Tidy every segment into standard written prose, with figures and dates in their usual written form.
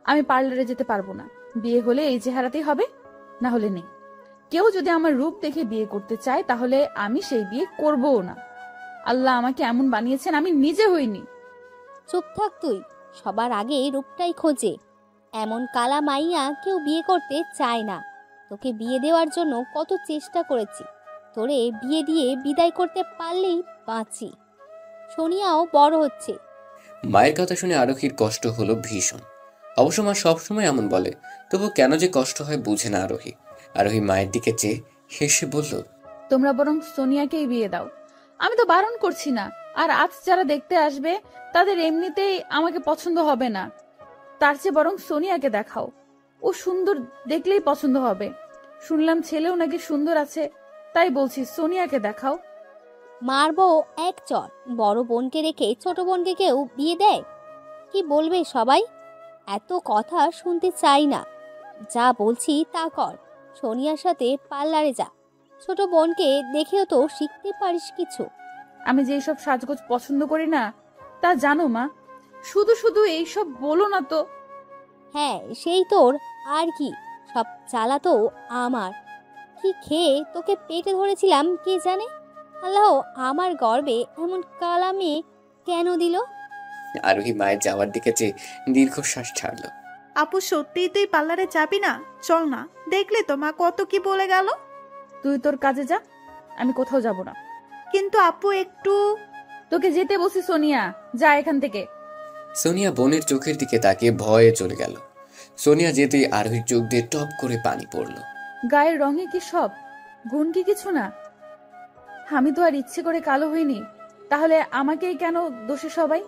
আমি পার্লারে যেতে পারবো না। বিয়ে হলে এই চেহারাতেই হবে, না হলে নেই। কেউ যদি আমার রূপ দেখে বিয়ে করতে চায় তাহলে আমি সেই বিয়ে করবও না। আল্লাহ আমাকে এমন বানিয়েছেন, আমি নিজে হইনি। চুপ থাক তুই। সবার আগে রূপটাই খোঁজে। এমন কালা মাইয়া কেউ বিয়ে করতে চায় না। তোকে বিয়ে দেওয়ার জন্য কত চেষ্টা করেছি। তোরে বিয়ে দিয়ে বিদায় করতে পারলেই বাঁচি। সোনিয়াও বড় হচ্ছে। মায়ের কথা শুনে আরোহীর কষ্ট হলো ভীষণ। অবশ্য মা সবসময় এমন বলে, তবু কেন যে কষ্ট হয় বুঝে না আরোহী। আরোহী মায়ের দিকে চেয়ে হেসে বলল, তোমরা বরং সোনিয়াকেই বিয়ে দাও। আমি তো বারণ করছি না। আর আজ যারা দেখতে আসবে তাদের এমনিতেই আমাকে পছন্দ হবে না। তার চেয়ে বরং সোনিয়াকে দেখাও। ও সুন্দর, দেখলেই পছন্দ হবে। শুনলাম ছেলেও নাকি সুন্দর আছে, তাই বলছি সোনিয়াকে দেখাও। মারবো এক চর। বড় বোনকে রেখে ছোট বোনকে কেউ বিয়ে দেয়? কি বলবে সবাই? এত কথা শুনতে চাই না। যা বলছি তা কর। সোনিয়ার সাথে পার্লারে যা। ছোট বোনকে দেখেও তো শিখতে পারিস কিছু। আমি যে এইসব সাজগোজ পছন্দ করি না তা জানো মা। শুধু শুধু এইসব বলো না তো। হ্যাঁ, সেই তোর। আর কি, সব জ্বালা তো আমার। কি খেয়ে তোকে পেটে ধরেছিলাম কে জানে। আল্লাহ আমার গর্বে এমন কালা মেয়ে কেন দিল? আরোহী মায়ের যাওয়ার দিকে চেয়ে দীর্ঘশ্বাস ছাড়ল। আপু সত্যিই তুই পার্লারে যাবি না? চল না, দেখলে তো মা কত কি বলে গেল। তুই তোর কাজে যা, আমি কোথাও যাব না। কিন্তু আপু একটু। তোকে যেতে বলছি সোনিয়া, যা এখান থেকে। সোনিয়া বোনের চোখের দিকে তাকিয়ে ভয়ে চলে গেল। সোনিয়া যেতেই আরোহীর চোখ দিয়ে টপ করে পানি পড়ল। গায়ের রঙে কি সব, গুণ কি কিছু না? আমি তো আর ইচ্ছে করে কালো হইনি, তাহলে আমাকেই কেন দোষে সবাই?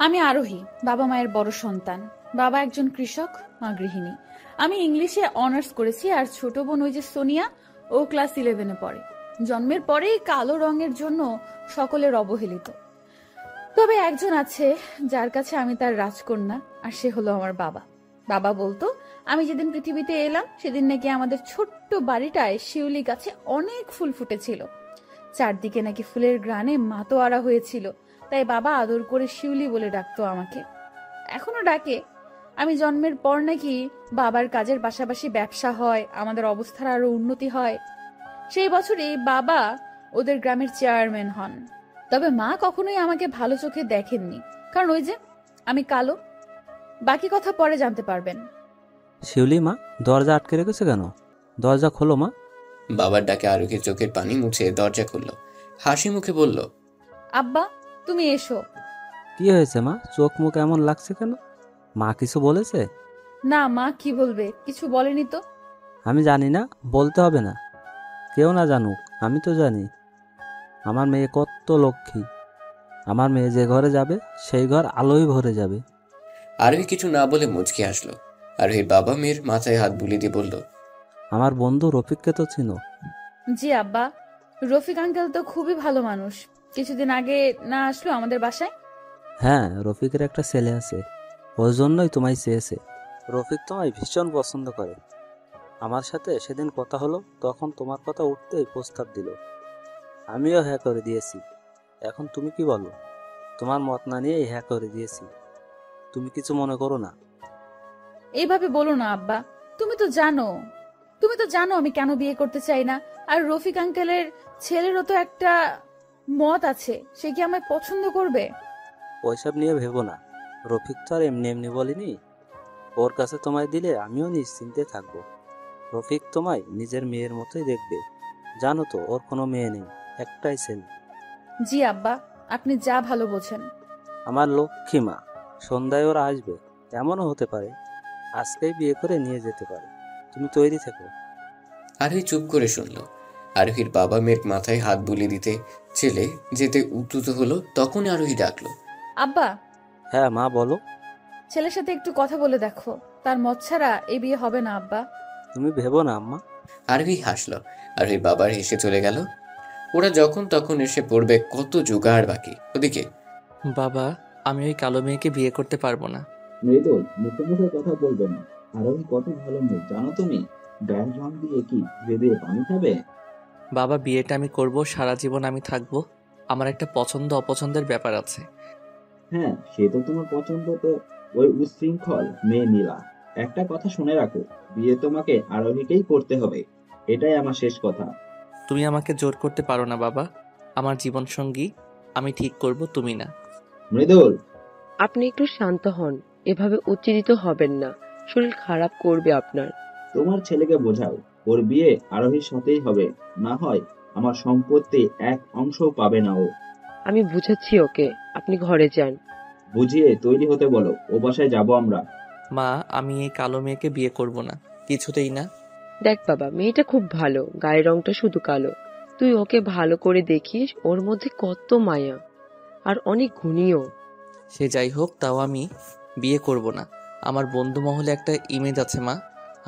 আমি আরোহী, বাবা মায়ের বড় সন্তান। বাবা একজন কৃষক, মা গৃহিণী। আমি ইংলিশে অনার্স করেছি, আর ছোট বোন ওই যে সোনিয়া, ও ক্লাস 11-এ পড়ে। জন্মের পরেই কালো রঙের জন্য সকলের অবহেলিত। তবে একজন আছে যার কাছে আমি তার রাজকন্যা, আর সে হলো আমার বাবা। বাবা বলতো আমি যেদিন পৃথিবীতে এলাম সেদিন নাকি আমাদের ছোট্ট বাড়িটায় শিউলি গাছে অনেক ফুল ফুটেছিল। চারদিকে নাকি ফুলের গ্রানে মাতোয়ারা হয়েছিল, তাই বাবা আদর করে শিউলি বলে ডাকতো আমাকে, এখনো ডাকে। আমি জন্মের পর নাকি বাবার কাজের পাশাপাশি ব্যবসা হয়, আমাদের অবস্থার আরো উন্নতি হয়। সেই বছরই বাবা ওদের গ্রামের চেয়ারম্যান হন। তবে মা কখনোই আমাকে ভালো চোখে দেখেননি, কারণ ওই যে আমি কালো। বাকি কথা পরে জানতে পারবেন। শিউলি মা, দরজা আটকে রেখেছে কেন? দরজা খোলো মা। বাবার ডাকে আরোহীর চোখের পানি মুছে দরজা খুলল। হাসি মুখে বলল, আব্বা তুমি এসো। কি হয়েছে মা, চোখ মুখ এমন লাগছে কেন? মা কিছু বলেছে? না, মা কি বলবে, কিছু বলেনি তো। আমি জানি না, বলতে হবে না। কেউ না জানুক, আমি তো জানি। আমার মেয়ে কত লক্ষ্মী। আমার মেয়ে যে ঘরে যাবে সেই ঘর আলোয় ভরে যাবে। আরোহী কিছু না বলে মুচকি হাসলো। আরোহীর বাবা মেয়ের মাথায় হাত বুলিয়ে দিয়ে বলল, আমার বন্ধু রফিককে তো চিনো? জি আব্বা, রফিক আঙ্কেল তো খুবই ভালো মানুষ। কিছুদিন আগে না আসলো আমাদের বাসায়? হ্যাঁ, রফিকের একটা ছেলে আছে, ওর জন্যই তোমায় চেয়েছে। রফিক তোমায় ভীষণ পছন্দ করে। আমার সাথে সেদিন কথা হলো, তখন তোমার কথা উঠতেই প্রস্তাব দিল। আমিও হ্যাঁ করে দিয়েছি। এখন তুমি কি বলো? তোমার মত না নিয়েই হ্যাঁ করে দিয়েছি। তুমি কিছু মনে করো না। এইভাবে বলো না আব্বা। তুমি তো জানো আমি কেন বিয়ে করতে চাই না। আর রফিক আঙ্কেলের ছেলেরও তো একটা মত আছে, সে কি আমায় পছন্দ করবে? ওইসব নিয়ে ভেবো না। রফিক তো আর এমনি এমনি বলিনি। ওর কাছে তোমায় দিলে আমিও নিশ্চিন্তে থাকবো। রফিক তোমায় নিজের মেয়ের মতোই দেখবে। জানো তো ওর কোনো মেয়ে নেই, একটাই ছেলে। জি আব্বা, আপনি যা ভালো বোঝেন। আমার লক্ষ্মী মা। সন্ধ্যায় ওরা আসবে, এমনও হতে পারে আজকেই বিয়ে করে নিয়ে যেতে পারে। তুমি তৈরি থেকো। আরোহী চুপ করে শুনল। আরোহীর বাবা মেয়ের মাথায় হাত বুলিয়ে দিতে ছেলে যেতে উদ্যত হলো, তখন আরোহী ডাকলো, আব্বা। হ্যাঁ মা, বলো। ছেলের সাথে একটু কথা বলে দেখো, তার মত ছাড়া এই বিয়ে হবে না আব্বা। তুমি ভেবো না আম্মা। আরোহী হাসলো। আরোহীর বাবার হেসে চলে গেল। ওরা যখন তখন এসে পড়বে, কত জোগাড় বাকি। ওদিকে, বাবা, আমি ওই কালো মেয়েকে বিয়ে করতে পারবো না। মৃদুল, মুখে মুখে কথা বলবে না। আরোহী কত ভালো মেয়ে জানো তুমি? গায়ের রং দিয়ে কি ধীরে ধীরে পানি খাবে? বাবা, বিয়েটা আমি করব, সারা জীবন আমি থাকবো। আমার একটা পছন্দ অপছন্দের ব্যাপার আছে। হ্যাঁ, সে তো তোমার পছন্দ, তো ওই উচ্ছৃঙ্খল মেয়ে নীলা। একটা কথা শুনে রাখো, বিয়ে তোমাকে আরোহীকেই করতে হবে। এটাই আমার শেষ কথা। তুমি আমাকে জোর করতে পারো না বাবা। আমার জীবন সঙ্গী আমি ঠিক করব, তুমি না। মৃদুল, আপনি একটু শান্ত হন। এভাবে উত্তেজিত হবেন না, শরীর খারাপ করবে আপনার। তোমার ছেলেকে বোঝাও, ওর বিয়ে আরোহীর সাথেই হবে। না হয় আমার সম্পত্তি এক অংশও পাবে না ও। আমি বুঝাচ্ছি ওকে, আপনি ঘরে যান। বুঝিয়ে তৈরি হতে বলো, ও বাসায় যাবো আমরা। মা, আমি এই কালো মেয়েকে বিয়ে করব না, কিছুতেই না। দেখ বাবা, মেয়েটা খুব ভালো, গায়ের রংটা শুধু কালো। তুই ওকে ভালো করে দেখিস, ওর মধ্যে কত মায়া, আর অনেক গুণীও। সে যাই হোক, তাও আমি বিয়ে করব না। আমার বন্ধু মহলে একটা ইমেজ আছে মা,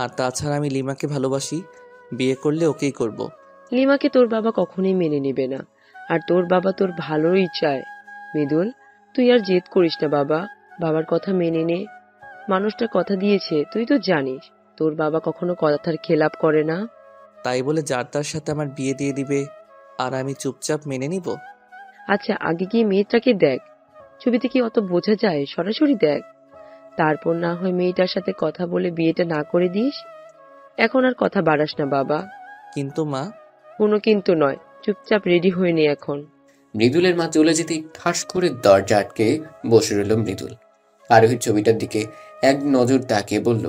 আর তাছাড়া আমি লিমাকে ভালোবাসি। বিয়ে করলে ওকেই করব। লিমাকে তোর বাবা কখনোই মেনে নেবে না, আর তোর বাবা তোর ভালোই চায়। মৃদুল, তুই আর জেদ করিস না বাবা, বাবার কথা মেনে নে। মানুষটা কথা দিয়েছে, তুই তো জানিস তোর বাবা কখনো কথার খেলাপ করে না। তাই বলে যার তার সাথে আমার বিয়ে দিয়ে দিবে আর আমি চুপচাপ মেনে নিব? আচ্ছা, আগে গিয়ে মেয়েটাকে দেখ। ছবিতে কি অত বোঝা যায়? সরাসরি দেখ, তারপর না হয় মেয়েটার সাথে কথা বলে বিয়েটা না করে দিস। এখন আর কথা বাড়াস না বাবা। কিন্তু মা। কোনো কিন্তু নয়, চুপচাপ রেডি হয়ে নে এখন। মৃদুলের মা চলে যেতেই ঠাস করে দরজা আটকে বসে রইল মৃদুল। আরোহীর ছবিটার দিকে এক নজর তাকিয়ে বলল,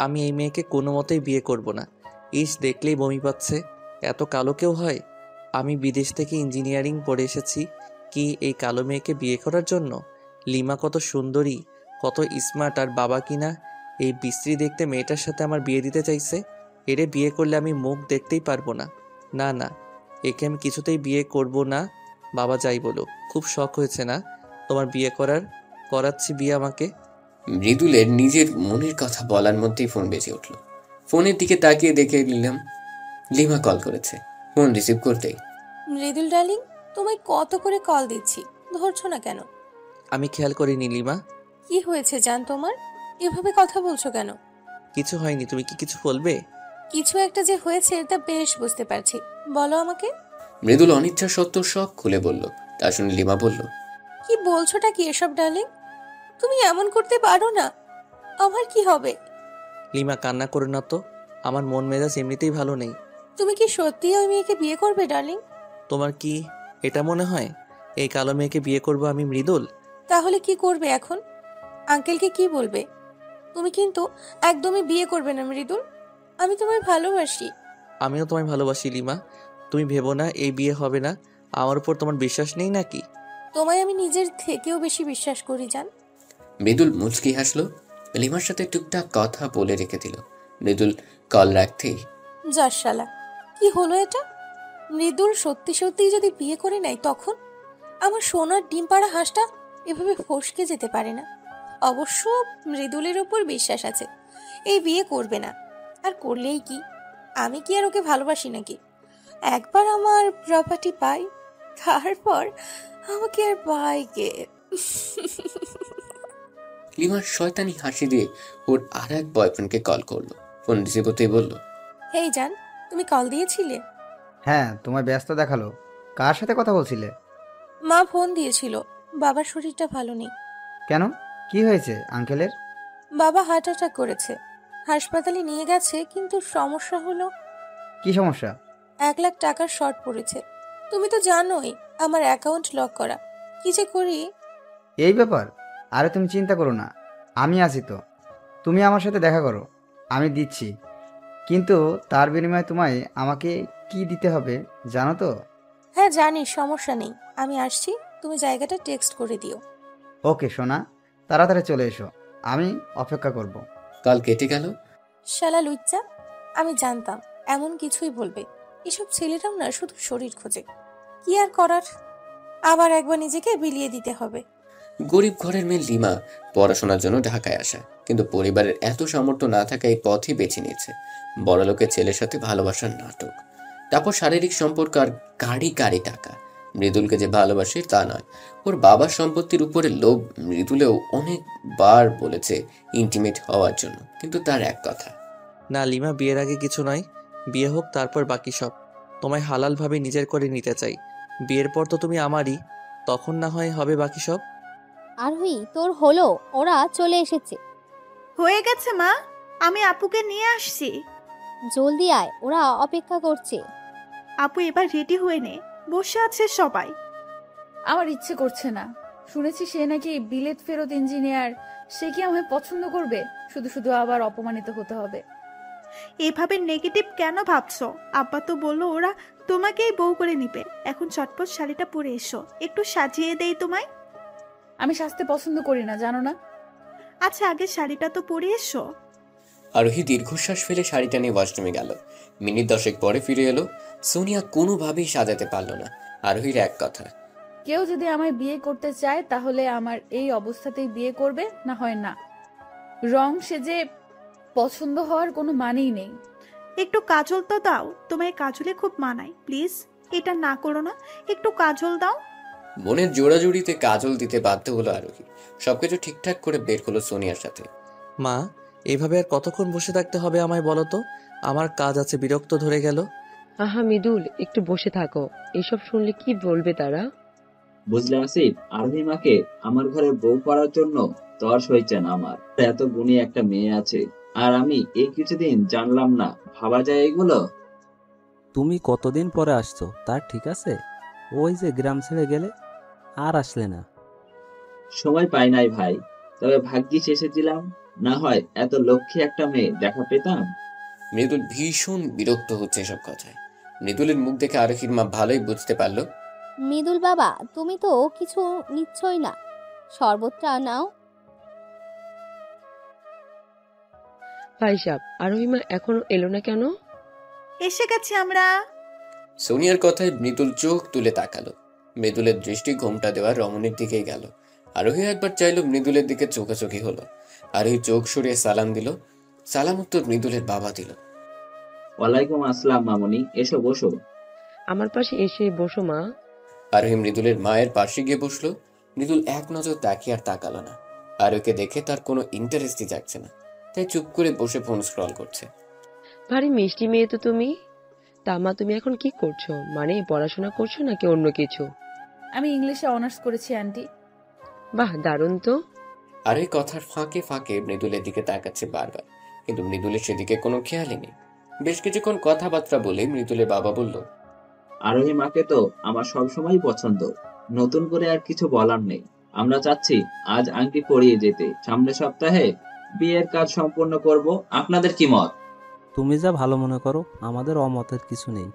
আমি এই মেয়েকে কোনো মতেই বিয়ে করব না। ইস, দেখলেই বমি পাচ্ছে। এত কালো কেউ হয়? আমি বিদেশ থেকে ইঞ্জিনিয়ারিং পড়ে এসেছি কি এই কালো মেয়েকে বিয়ে করার জন্য? লিমা কত সুন্দরী, কত স্মার্ট, আর বাবা কিনা এই বিশ্রী দেখতে মেয়েটার সাথে আমার বিয়ে দিতে চাইছে। এরে বিয়ে করলে আমি মুখ দেখতেই পারবো না। না না, একে আমি কিছুতেই বিয়ে করব না। বাবা যাই বলো, খুব শখ হয়েছে না তোমার বিয়ে করার? করাচ্ছি বিয়ে আমাকে। মৃদুলের নিজের মনের কথা বলার মধ্যেই ফোন বেজে উঠল। ফোনের দিকে তাকিয়ে দেখে নিলাম লিমা কল করেছে। ফোন রিসিভ করতেই, মৃদুল ডার্লিং, তোমায় কত করে কল দিচ্ছি, ধরছো না কেন? আমি খেয়াল করিনি লিমা। কি হয়েছে জান তোমার? এভাবে কথা বলছো কেন? কিছু হয়নি, তুমি কি কিছু বলবে? কিছু একটা যে হয়েছে তা বেশ বুঝতে পারছি, বলো আমাকে। মৃদুল অনিচ্ছা সত্ত্বেও সব খুলে বলল। তা শুনে লিমা বলল, কি বলছোটা কি এসব ডার্লিং? তুমি এমন করতে পারো না। আমার কি হবে? লিমা, কান্না করো না তো, আমার মন মেজাজ এমনিতেই ভালো নেই। তুমি কি সত্যি ওই মেয়েকে বিয়ে করবে ডার্লিং? তোমার কি এটা মনে হয় এই কালো মেয়েকে বিয়ে করব আমি মৃদুল? তাহলে কি করবে এখন? আঙ্কেলকে কি বলবে? তুমি কিন্তু একদমই বিয়ে করবে না মৃদুল, আমি তোমায় ভালোবাসি। আমিও তোমায় ভালোবাসি লিমা, তুমি ভেবো না এই বিয়ে হবে না। আমার উপর তোমার বিশ্বাস নেই নাকি? তোমায় আমি নিজের থেকেও বেশি বিশ্বাস করি জান। মৃদুল মুচকি হাসলো। লিমার সাথে টুকটাক কথা বলে রেখে দিল। মৃদুল কল রাখতেই, যার শালা, কি হলো এটা? মৃদুল সত্যি সত্যি যদি বিয়ে করে নেয় তখন আমার সোনার ডিম পাড়া হাঁসটা এভাবে ফসকে যেতে পারে না। অবশ্য মৃদুলের উপর বিশ্বাস আছে, এই বিয়ে করবে না। আর করলেই কি, আমি কি আর ওকে ভালোবাসি নাকি? একবার আমার প্রপার্টি পাই, তারপর আমাকে আর পাই কে? লিমার শয়তানি হাসি দিয়ে ওর আর এক বয়ফ্রেন্ডকে কল করলো। ফোন রিসিভ করতেই বলল, হেই জান, তুমি কল দিয়েছিলে? হ্যাঁ, তোমায় ব্যস্ত দেখালো। কার সাথে কথা বলছিলে? মা ফোন দিয়েছিল, বাবার শরীরটা ভালো নেই। কেন, কি হয়েছে আঙ্কেলের? বাবা হার্ট অ্যাটাক করেছে, হাসপাতালে নিয়ে গেছে, কিন্তু সমস্যা হলো কি সমস্যা? 1 লাখ টাকার শর্ট পড়েছে। তুমি তো জানোই আমার অ্যাকাউন্ট লক করা, কি যে করি। এই ব্যাপার? আরে তুমি চিন্তা করো না, আমি আছি তো। তুমি আমার সাথে দেখা করো, আমি দিচ্ছি। কিন্তু তার বিনিময়ে তোমায় আমাকে কি দিতে হবে জানো তো? হ্যাঁ জানি, সমস্যা নেই, আমি আসছি, তুমি জায়গাটা টেক্সট করে দিও। ওকে সোনা, তাড়াতাড়ি চলে এসো, আমি অপেক্ষা করব। কল কেটে গেল। শালা লুচ্চা, আমি জানতাম এমন কিছুই বলবে। এসব ছেলেরাও না শুধু শরীর খোঁজে, কি আর করার, আবার একবার নিজেকে বিলিয়ে দিতে হবে। গরিব ঘরের মেয়ে লিমা পড়াশোনার জন্য ঢাকায় আসা, কিন্তু পরিবারের এত সামর্থ্য না থাকা এই পথই বেছে নিয়েছে। বড়লোকের ছেলের সাথে ভালোবাসার নাটক, তারপর শারীরিক সম্পর্ক আর গাড়ি গাড়ি টাকা। মৃদুলকে যে ভালোবাসে তা নয়, ওর বাবার সম্পত্তির উপরে লোভ। মৃদুলেও অনেকবার বলেছে ইন্টিমেট হওয়ার জন্য, কিন্তু তার এক কথা, না লিমা, বিয়ের আগে কিছু নয়, বিয়ে হোক তারপর বাকি সব। তোমায় হালালভাবে নিজের করে নিতে চাই। বিয়ের পর তো তুমি আমারই, তখন না হয় হবে বাকি সব। আরোহী তোর হলো, ওরা চলে এসেছে। হয়ে গেছে মা, আমি আপুকে নিয়ে আসছি। জলদি আয়, ওরা অপেক্ষা করছে। আপু এবার রেডি হয়ে নে, বসে আছে সবাই। আমার ইচ্ছে করছে না। শুনেছি সে নাকি বিলেত ফেরত ইঞ্জিনিয়ার। সে কি আমায় পছন্দ করবে? শুধু শুধু আবার অপমানিত হতে হবে। এভাবে নেগেটিভ কেন ভাবছো? আব্বা তো বললো ওরা তোমাকেই বউ করে নিবে। এখন চটপট শাড়িটা পরে এসো, একটু সাজিয়ে দেই তোমায়। আমি সাজতে পছন্দ করি না, জানো না? আচ্ছা আগে শাড়িটা তো পরে এসো। আরোহী দীর্ঘশ্বাস ফেলে শাড়িটা নিয়ে ওয়াশরুমে গেল। মিনিট 10 পরে ফিরে এলো। সোনিয়া কোনোভাবেই সাজাতে পারল না। আরোহীর এক কথা, কেউ যদি আমায় বিয়ে করতে চায় তাহলে আমার এই অবস্থাতেই বিয়ে করবে, না হয় না। রং সেজে পছন্দ হওয়ার কোনো মানেই নেই। একটু কাজল তো দাও, তোমায় কাজলে খুব মানায়। প্লিজ এটা না করো না, একটু কাজল দাও। মনের জোড়াজুড়িতে কাজল দিতে বাধ্য হলো আরোহী। সবকিছু ঠিকঠাক করে বের হলো সোনিয়ার সাথে। মা, এইভাবে আর কতক্ষণ বসে থাকতে হবে আমায় বলো তো? আমার কাজ আছে, বিরক্ত ধরে গেল। আহা মৃদুল, একটু বসে থাকো। এসব শুনলে কি বলবে তারা? বুঝলে আসিফ, আরোহী মাকে আমার ঘরে বউ করার জন্য তর সইছে না আমার। এত গুণী একটা মেয়ে আছে, আর আমি এই কিছুদিন জানলাম না। ভাবা যায় এগুলো? তুমি কতদিন পরে আসছো তার ঠিক আছে? ওই যে গ্রাম ছেড়ে গেলে আর আসলে না। সময় পাই নাই ভাই, তবে ভাগ্যিস এসেছিলাম। না হয় এত লক্ষ্মী একটা মেয়ে দেখা পেতাম। মৃদুল ভীষণ বিরক্ত হচ্ছে এসব কথায়। মৃদুলের মুখ দেখে আরোহীর মা ভালোই বুঝতে পারলো। মৃদুল বাবা, তুমি তো কিছু নিচ্ছই না, শরবতটা নাও। ভাই সাহেব, আরোহিমা এখনো এলো না কেন? এসে গেছি আমরা। সোনিয়ার কথায় মৃদুল চোখ তুলে তাকালো। মৃদুলের দৃষ্টি ঘোমটা দেওয়া রমণীর দিকেই গেল। আরোহী একবার চাইলো, মৃদুলের দিকে চোখাচোখি হলো। আরোহী চোখ সরিয়ে সালাম দিল। সালাম উত্তর মৃদুলের বাবা দিল। ওয়ালাইকুম আসসালাম মামনি, এসো বসো। আমার পাশে এসে বসো মা। আরোহী মৃদুলের মায়ের পাশে গিয়ে বসলো। মৃদুল এক নজর তাকিয়ে আর তাকালো না। আরোহীকে দেখে তার কোনো ইন্টারেস্টই যাচ্ছে না, তাই চুপ করে বসে ফোন স্ক্রল করছে। ভারী মিষ্টি মেয়ে তো তুমি। তা মা, তুমি এখন কি করছো? মানে পড়াশোনা করছো নাকি অন্য কিছু? আমি ইংলিশে অনার্স করেছি আন্টি। বাহ, দারুণ তো। আর এই কথার ফাঁকে ফাঁকে মৃদুলের দিকে তাকাচ্ছে বারবার, কিন্তু মৃদুলের সেদিকে কোনো খেয়ালই নেই। বেশ কিছুক্ষণ কথাবার্তা বলে মৃদুলের বাবা বলল, আরোহী মাকে তো আমার সবসময় পছন্দ, নতুন করে আর কিছু বলার নেই। আমরা চাচ্ছি আজ আংটি পরিয়ে যেতে, সামনের সপ্তাহে বিয়ের কাজ সম্পূর্ণ করব। আপনাদের কি মত? তুমি যা ভালো মনে করো, আমাদের অমতের কিছু নেই।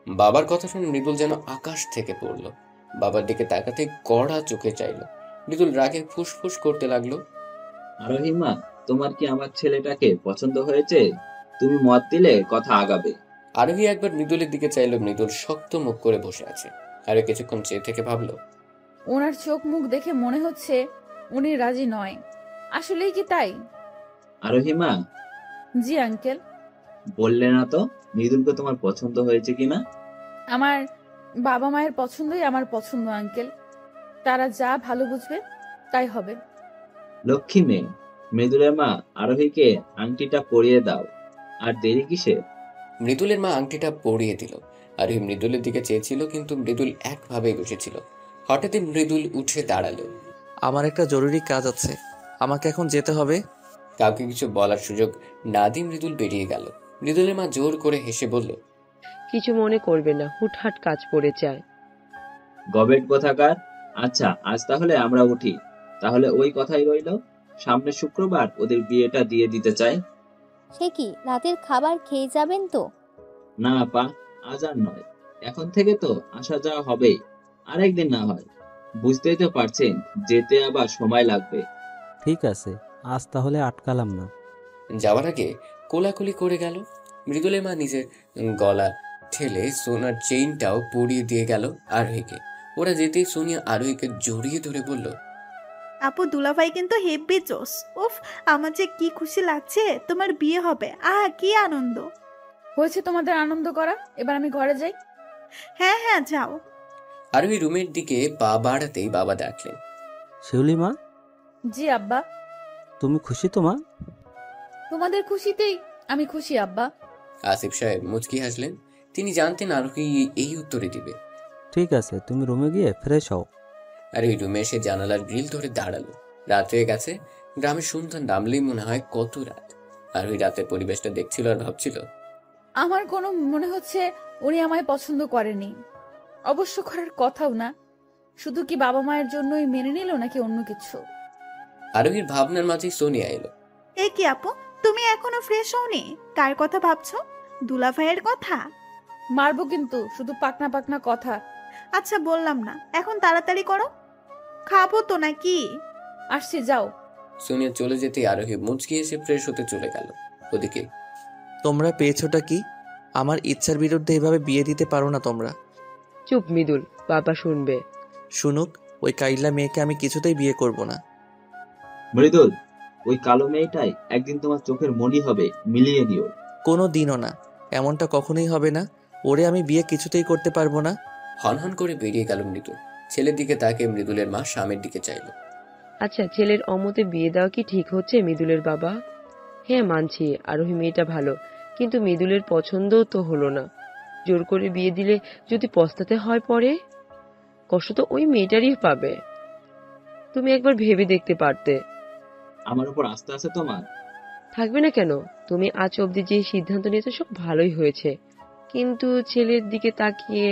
বাবার কথা শুনে মৃদুল যেন আকাশ থেকে পড়লো। বাবার দিকে তাকাতে কড়া চোখে চাইলো। মৃদুল রাগে ফুসফুস করতে লাগলো, আরোহী মা, তোমার কি আমার ছেলেটাকে পছন্দ হয়েছে? তুমি মত দিলে কথা আগাবে। আরোহী একবার মৃদুলের দিকে চাইলো। মৃদুল শক্ত মুখ করে বসে আছে। আরো কিছুক্ষণ চেয়ে থেকে ভাবলো, ওনার চোখ মুখ দেখে মনে হচ্ছে উনি রাজি নয়। আসলেই কি তাই? আরোহী মা, জি আঙ্কেল। বললে না তো মৃদুলকে তোমার পছন্দ হয়েছে কিনা? আমার বাবা মায়ের পছন্দই আমার পছন্দ আঙ্কেল। তারা যা ভালো বুঝবে তাই হবে। লক্ষ্মী মেয়ে। মৃদুলের মা, আরোহীকে আংটিটা পরিয়ে দাও। আর দেরি কিসে? মৃদুলের মা আংটিটা পরিয়ে দিল। আরোহী মৃদুলের দিকে চেয়েছিল, কিন্তু মৃদুল একভাবেই বসেছিল। হঠাৎই মৃদুল উঠে দাঁড়ালো। আমার একটা জরুরি কাজ আছে, আমাকে এখন যেতে হবে। কাউকে কিছু বলার সুযোগ না দিয়ে মৃদুল বেরিয়ে গেল। মৃদুলের মা জোর করে হেসে বলল, কিছু মনে করবে না, হুটহাট কাজ পড়ে যায়। গবেট কোথাকার। আচ্ছা আজ তাহলে আমরা উঠি। তাহলে ওই কথাই রইল, সামনের শুক্রবার ওদের বিয়েটা দিয়ে দিতে চাই। সে কি, রাতের খাবার খেয়ে যাবেন তো? না আপা, আজ আর নয়। এখন থেকে তো আসা যাওয়া হবেই। আরেকদিন না হয়। বুঝতেই তো পারছেন, যেতে আবার সময় লাগবে। ঠিক আছে, আজ তাহলে আটকালাম না। যাওয়ার আগে কোলাকুলি করে গেল। মৃদুলের মা নিজের গলা ঠেলে সোনার চেইনটাও পরিয়ে দিয়ে গেল আরোহীকে। ওরা যেতেই সোনিয়া আরোহীকে জড়িয়ে ধরে বলল, আপু দুলাভাই কিন্তু হেব্বি জোস। উফ, আমার যে কি খুশি লাগছে, তোমার বিয়ে হবে। কি আনন্দ। হয়েছে তোমাদের আনন্দ করা, এবার আমি ঘরে যাই। হ্যাঁ হ্যাঁ যাও। আরোহী রুমের দিকে পা বাড়াতেই বাবা ডাকলেন, শিউলি মা, জি আব্বা। তুমি খুশি তো মা? তোমাদের খুশিতেই আমি খুশি আব্বা। আসিফ সাহেব মুচকি হাসলেন। তিনি জানতেন আরোহী এই উত্তরে দিবে। ঠিক আছে, তুমি রুমে গিয়ে ফ্রেশ হও। আর ওই রুমে এসে জানালার গ্রিল ধরে দাঁড়ালো। রাত হয়ে গেছে, গ্রামের সন্ধ্যা নামলেই মনে হয় কত রাত। আর ওই রাতের পরিবেশটা দেখছিল আর ভাবছিল, আমার কোনো মনে হচ্ছে উনি আমায় পছন্দ করেনি। অবশ্য করার কথাও না। শুধু কি বাবা মায়ের জন্যই মেনে নিল নাকি অন্য কিছু? আরোহীর ভাবনার মাঝেই সোনিয়া এলো। এ কি আপু, তুমি এখনো ফ্রেশ হওনি? কার কথা ভাবছো? দুলা ভাইয়ের কথা? মারবো কিন্তু, শুধু পাকনা পাকনা কথা। আচ্ছা বললাম না, এখন তাড়াতাড়ি করো। খাবো তো নাকি? আসছি, যাও। সোনিয়া চলে যেতেই আরোহী মুচকি এসে ফ্রেশ হতে চলে গেল। ওদিকে তোমরা পেয়েছোটা কি? আমার ইচ্ছার বিরুদ্ধে এভাবে বিয়ে দিতে পারো না তোমরা। চুপ মৃদুল, বাবা শুনবে। শুনুক, ওই কাইল্লা মেয়েকে আমি কিছুতেই বিয়ে করব না। মৃদুল, ওই কালো মেয়েটাই একদিন তোমার চোখের মণি হবে, মিলিয়ে নিও। কোনো দিনও না, এমনটা কখনোই হবে না। ওরে আমি বিয়ে কিছুতেই করতে পারবো না। হনহন করে বেরিয়ে গেল মৃদুল। ছেলের দিকে তাকিয়ে মৃদুলের মা স্বামীর দিকে চাইল। আচ্ছা, ছেলের অমতে বিয়ে দেওয়া কি ঠিক হচ্ছে মৃদুলের বাবা? হ্যাঁ মানছি, আরোহী মেয়েটা ভালো, কিন্তু মৃদুলের পছন্দও তো হলো না। জোর করে বিয়ে দিলে যদি পস্তাতে হয় পরে, কষ্ট তো ওই মেয়েটারই পাবে। তুমি একবার ভেবে দেখতে পারতে। আমার উপর আস্থা আছে তোমার? থাকবে না কেন? তুমি আজ অব্দি যে সিদ্ধান্ত নিয়েছো সব ভালোই হয়েছে, কিন্তু ছেলের দিকে তাকিয়ে।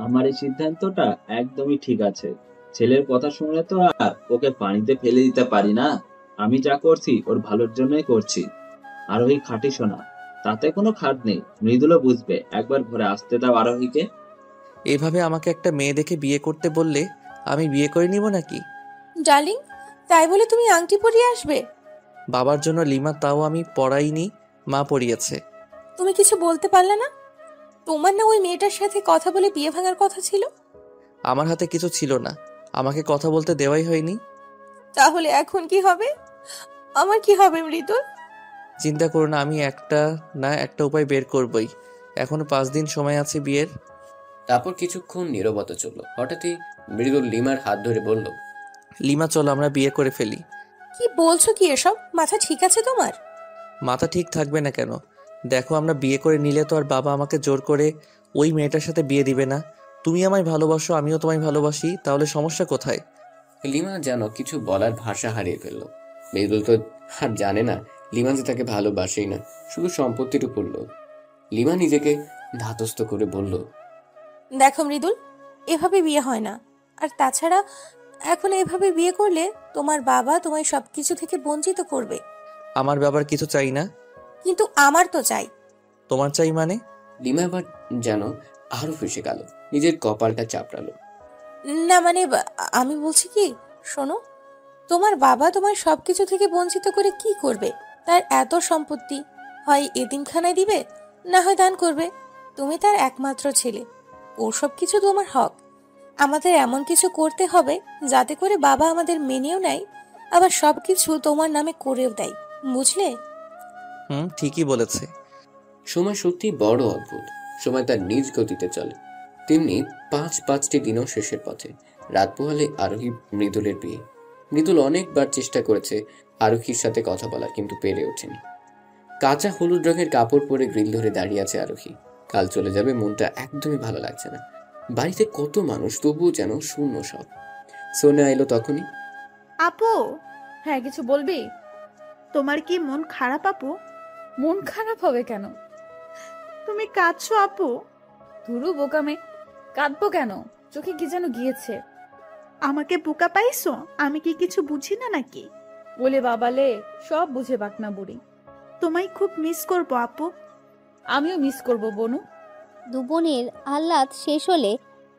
আমার এই সিদ্ধান্তটা একদমই ঠিক আছে। ছেলের কথা শুনলে তো আর ওকে পানিতে ফেলে দিতে পারি না। আমি যা করছি ওর ভালোর জন্যই করছি। আরোহী খাঁটি সোনা, তাতে কোনো খাদ নেই। মৃদুলও বুঝবে। একবার ঘরে আসতে দাও আরোহীকে। এভাবে আমাকে একটা মেয়ে দেখে বিয়ে করতে বললে আমি বিয়ে করে নিব নাকি? ডার্লিং, তাই বলে তুমি আংটি পরিয়ে আসবে? বাবার জন্য লিমা, তাও আমি পড়াইনি, মা পড়িয়েছে। তুমি কিছু বলতে পারলে না? তোমার না ওই মেয়েটার সাথে কথা বলে বিয়ে ভাঙার কথা ছিল? আমার হাতে কিছু ছিল না, আমাকে কথা বলতে দেওয়াই হয়নি। তাহলে এখন কি হবে? আমার কি হবে মৃদুল? চিন্তা করো না, আমি একটা না একটা উপায় বের করবই। এখনো 5 দিন সময় আছে বিয়ের। তারপর কিছুক্ষণ নীরবতা চলল। হঠাৎই মৃদুল লিমার হাত ধরে বলল, লিমা চলো আমরা বিয়ে করে ফেলি। কি বলছো কি এসব? মাথা ঠিক আছে তোমার? মাথা ঠিক থাকবে না কেন? দেখো, আমরা বিয়ে করে নিলে তো আর বাবা আমাকে জোর করে ওই মেয়েটার সাথে বিয়ে দিবে না। তুমি আমায় ভালোবাসো, আমিও তোমায় ভালোবাসি, তাহলে সমস্যা কোথায়? লিমা যেন কিছু বলার ভাষা হারিয়ে ফেলল। মৃদুল তো আর জানে না লিমা যে তাকে ভালোবাসেই না, শুধু সম্পত্তির উপর লোভ। লিমা নিজেকে ধাতস্থ করে বলল, দেখো মৃদুল, এভাবে বিয়ে হয় না। আর তাছাড়া এখন এভাবে বিয়ে করলে তোমার বাবা তোমায় সবকিছু থেকে বঞ্চিত করবে। আমার বাবার কিছু চাই না। কিন্তু আমার তো চাই। তোমার চাই মানে? লিমা এবার যেন আরো ফেসে গেল, নিজের কপালটা চাপড়ালো। না মানে আমি বলছি কি, শোনো, তোমার বাবা তোমার সবকিছু থেকে বঞ্চিত করে কি করবে? তার এত সম্পত্তি, হয় এতিমখানায় দিবে, না হয় দান করবে। তুমি তার একমাত্র ছেলে, ও সব কিছু তোমার হক। আমাদের এমন কিছু করতে হবে যাতে করে বাবা আমাদের মেনেও নেয়, আবার সবকিছু তোমার নামে করেও দেয়, বুঝলে? ঠিকই বলেছে। সময় সত্যি বড় অদ্ভুত। সময় তার নিজ গতিতে চলে। তেমনি 5টি দিনও শেষের পথে। রাত পোহালে আরোহী মৃদুলের বিয়ে। মৃদুল অনেকবার চেষ্টা করেছে আরোহীর সাথে কথা বলার, কিন্তু পেরে ওঠেনি। কাঁচা হলুদ রঙের কাপড় পরে গ্রিল ধরে দাঁড়িয়ে আছে আরোহী। কাল চলে যাবে, মনটা একদমই ভালো লাগছে না। বাড়িতে কত মানুষ, তবুও যেন শূন্য সব। সোনিয়া এলো তখনই। আপু, হ্যাঁ, কিছু বলবি? তোমার কি মন খারাপ আপু? মন খারাপ হবে কেন? তুমি কাঁদছো আপু? ধুরু বোকামে, কাঁদবো কেন? চোখে কি যেন গিয়েছে। আমাকে বোকা পাইছো? আমি কি কিছু বুঝি না নাকি? বলে বাবালে, সব বুঝে বাকনা বুড়ি। তোমায় খুব মিস করবো আপু। আমিও মিস করবো বনু। দু বোনের আহ্লাদ শেষ হলে